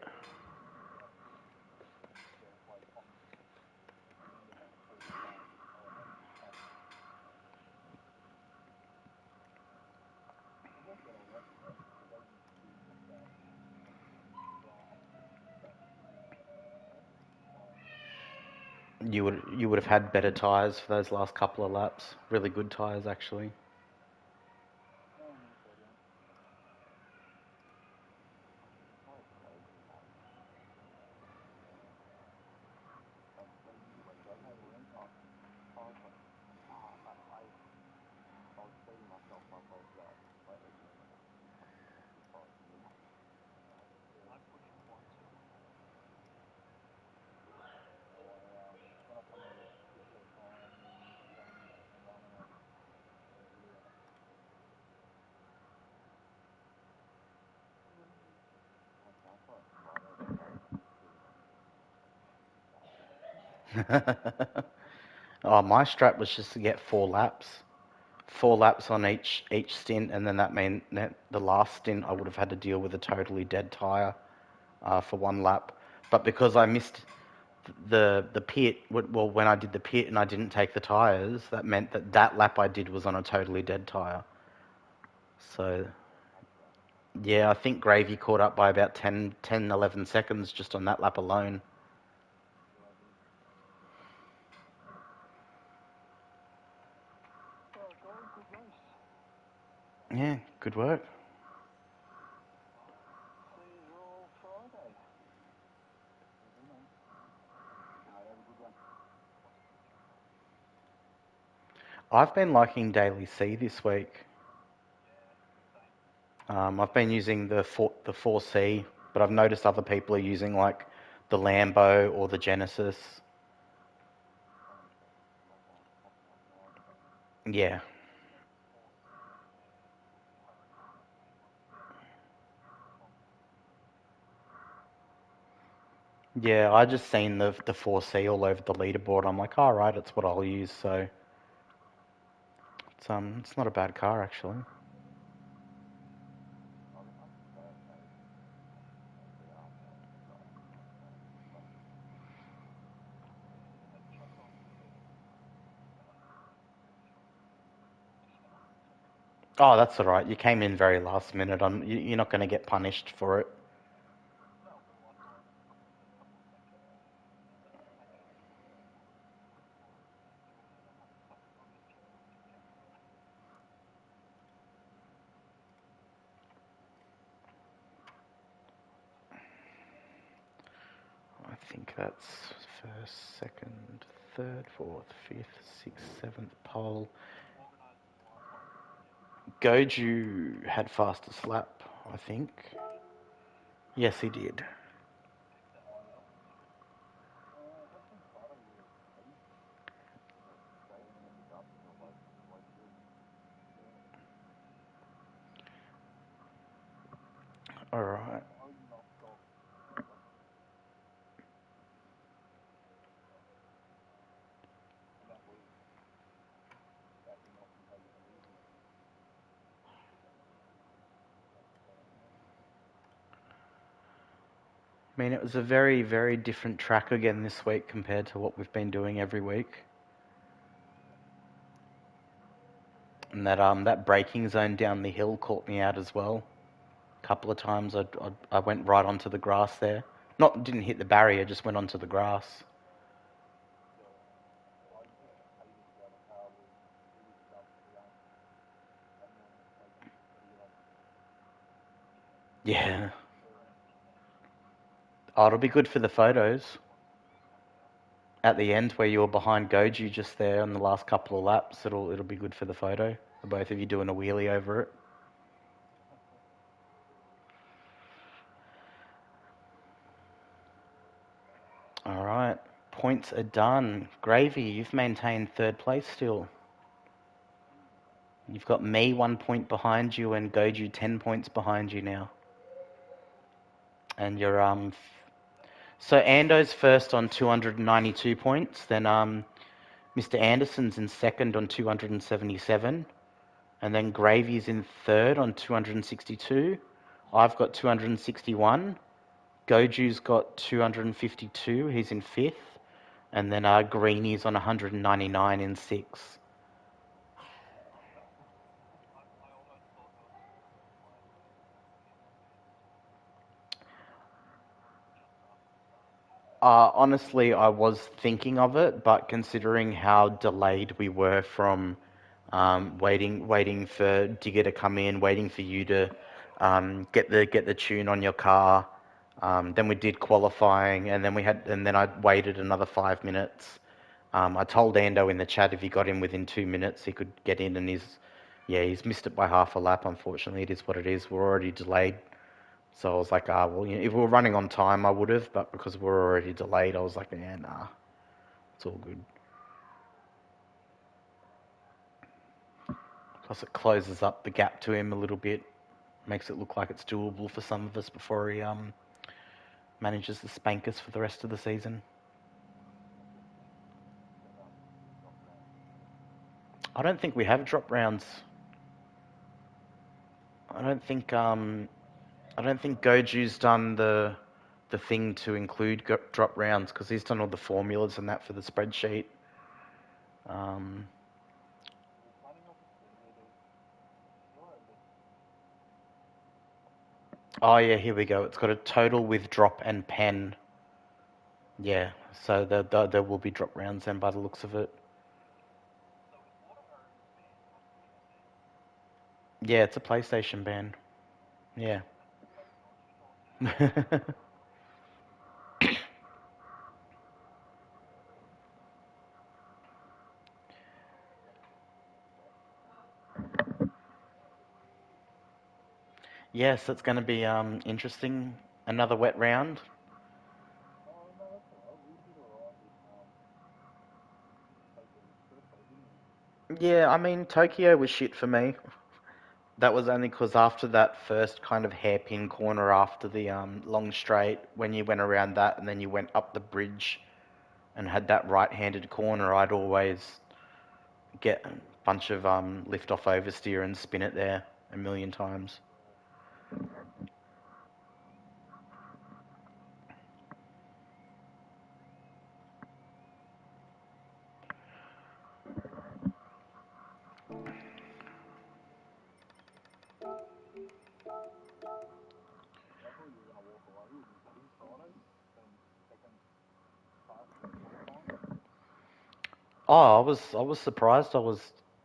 You would have had better tyres for those last couple of laps. Really good tyres actually. Oh, my strat was just to get 4 laps. 4 laps on each stint, and then that meant that the last stint I would have had to deal with a totally dead tyre for 1 lap. But because I missed the pit, well, when I did the pit and I didn't take the tyres, that meant that that lap I did was on a totally dead tyre. So, yeah, I think Gravy caught up by about 11 seconds just on that lap alone. Yeah, good work. I've been liking Daily C this week. I've been using the 4C, but I've noticed other people are using like the Lambo or the Genesis. Yeah. Yeah, I just seen the 4C all over the leaderboard. I'm like, all right, it's what I'll use. So it's not a bad car actually. Oh, that's all right. You came in very last minute. You're not going to get punished for it. I think that's first, second, third, fourth, fifth, sixth, seventh pole. Goju had fastest lap, I think. Yes, he did. All right. I mean, it was a very, very different track again this week compared to what we've been doing every week. And that braking zone down the hill caught me out as well. A couple of times I went right onto the grass there. Didn't hit the barrier, just went onto the grass. Yeah. Oh, it'll be good for the photos. At the end where you were behind Goju just there on the last couple of laps, it'll be good for the photo. The both of you doing a wheelie over it. All right. Points are done. Gravy, you've maintained third place still. You've got me 1 point behind you and Goju 10 points behind you now. And you're so Ando's first on 292 points, then Mr. Anderson's in second on 277, and then Gravy's in third on 262. I've got 261. Goju's got 252. He's in fifth, and then Greeny's on 199 in sixth. Honestly, I was thinking of it, but considering how delayed we were from waiting for Digger to come in, waiting for you to get the tune on your car, then we did qualifying, and then I waited another 5 minutes. I told Ando in the chat if he got in within 2 minutes, he could get in, and he's missed it by half a lap. Unfortunately, it is what it is. We're already delayed. So I was like, well, if we were running on time, I would have, but because we're already delayed, I was like, yeah, nah, it's all good. Plus, it closes up the gap to him a little bit, makes it look like it's doable for some of us before he manages to spank us for the rest of the season. I don't think we have drop rounds. I don't think Goju's done the thing to include drop rounds because he's done all the formulas and that for the spreadsheet. Um, oh yeah, here we go. It's got a total with drop and pen. Yeah, so there will be drop rounds then by the looks of it. Yeah, it's a PlayStation ban. Yeah. Yes, it's going to be interesting. Another wet round. Yeah, I mean Tokyo was shit for me. That was only because after that first kind of hairpin corner after the long straight, when you went around that and then you went up the bridge and had that right-handed corner, I'd always get a bunch of lift off oversteer and spin it there a million times. Oh, I was surprised. I was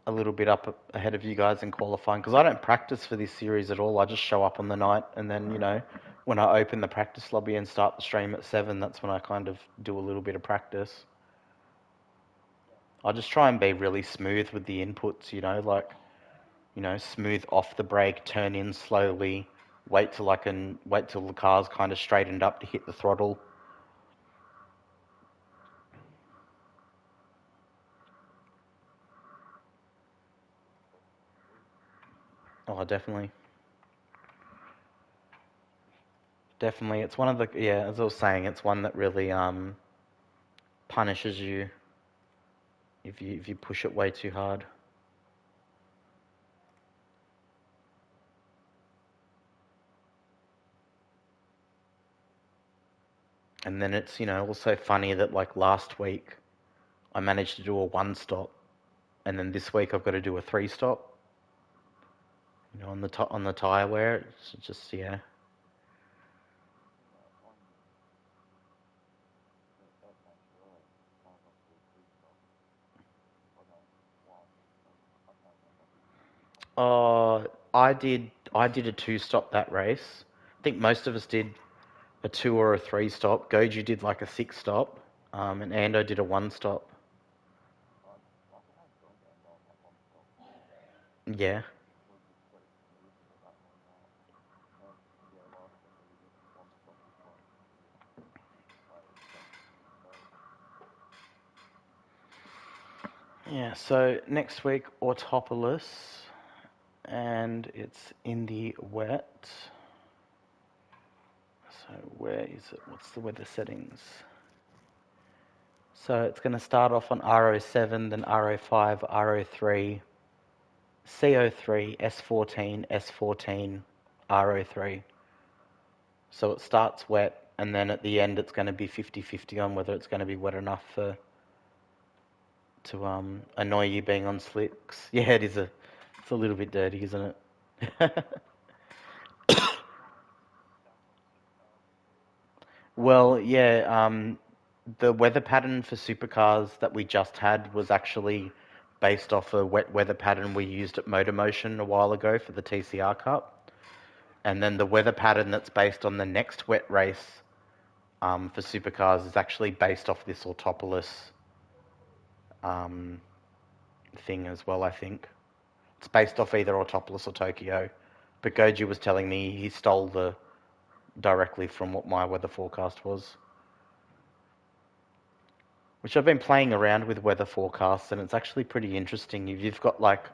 a little bit up ahead of you guys in qualifying because I don't practice for this series at all. I just show up on the night and then, when I open the practice lobby and start the stream at 7, that's when I kind of do a little bit of practice. I just try and be really smooth with the inputs, smooth off the brake, turn in slowly, wait till the car's kind of straightened up to hit the throttle. Oh, definitely. Definitely. It's one of the, yeah, as I was saying, it's one that really punishes you if you push it way too hard. And then it's, also funny that like last week I managed to do a 1 stop, and then this week I've got to do a 3 stop. On the tire wear, it's just, yeah. Uh, I did a 2 stop that race. I think most of us did a 2 or a 3 stop. Goju did like a 6 stop, and Ando did a 1 stop. Yeah. Yeah, so next week, Autopolis, and it's in the wet. So where is it? What's the weather settings? So it's going to start off on RO7, then RO5, RO3, CO3, S14, S14, RO3. So it starts wet, and then at the end it's going to be 50-50 on whether it's going to be wet enough to annoy you being on slicks. Yeah, it's a little bit dirty, isn't it? Well, yeah, the weather pattern for supercars that we just had was actually based off a wet weather pattern we used at Motor Motion a while ago for the TCR Cup. And then the weather pattern that's based on the next wet race for supercars is actually based off this Autopolis um, thing as well, I think. It's based off either Autopolis or Tokyo. But Goju was telling me he stole the directly from what my weather forecast was. Which I've been playing around with weather forecasts, and it's actually pretty interesting. If you've got like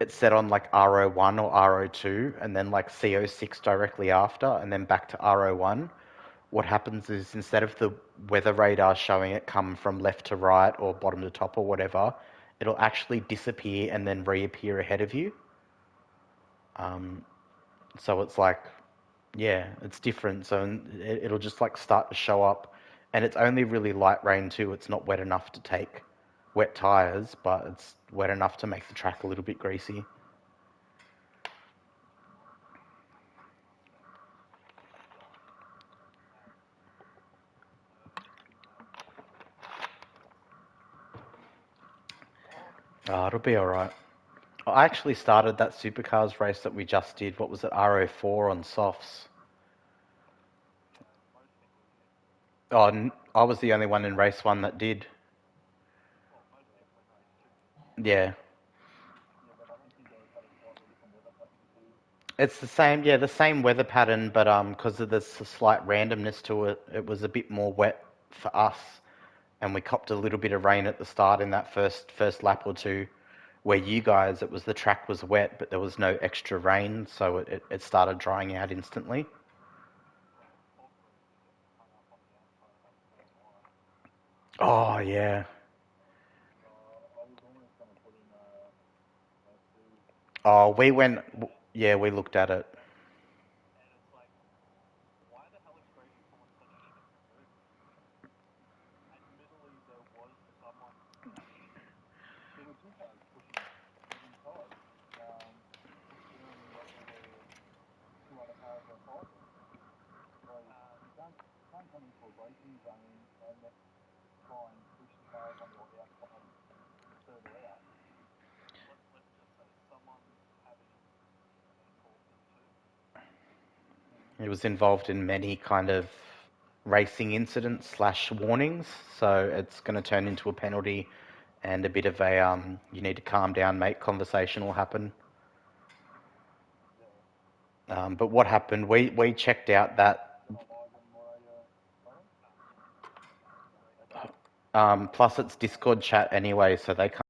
it's set on like RO1 or RO2, and then like CO6 directly after, and then back to RO1. What happens is instead of the weather radar showing it come from left to right or bottom to top or whatever, it'll actually disappear and then reappear ahead of you. Um, so it's like, yeah, it's different. So it'll just like start to show up, and it's only really light rain too. It's not wet enough to take wet tires, but it's wet enough to make the track a little bit greasy. Oh, it'll be all right. I actually started that supercars race that we just did. What was it, RO4 on softs? Oh, I was the only one in race one that did. Yeah. It's the same, yeah, the same weather pattern, but because of the slight randomness to it, it was a bit more wet for us, and we copped a little bit of rain at the start in that first lap or two. Where you guys, it was the track was wet, but there was no extra rain, so it started drying out instantly. Oh yeah. Oh, we went. Yeah, we looked at it. He was involved in many kind of racing incidents slash warnings, so it's going to turn into a penalty and a bit of a you need to calm down, mate, conversation will happen. But what happened, we checked out that, plus it's Discord chat anyway, so they can't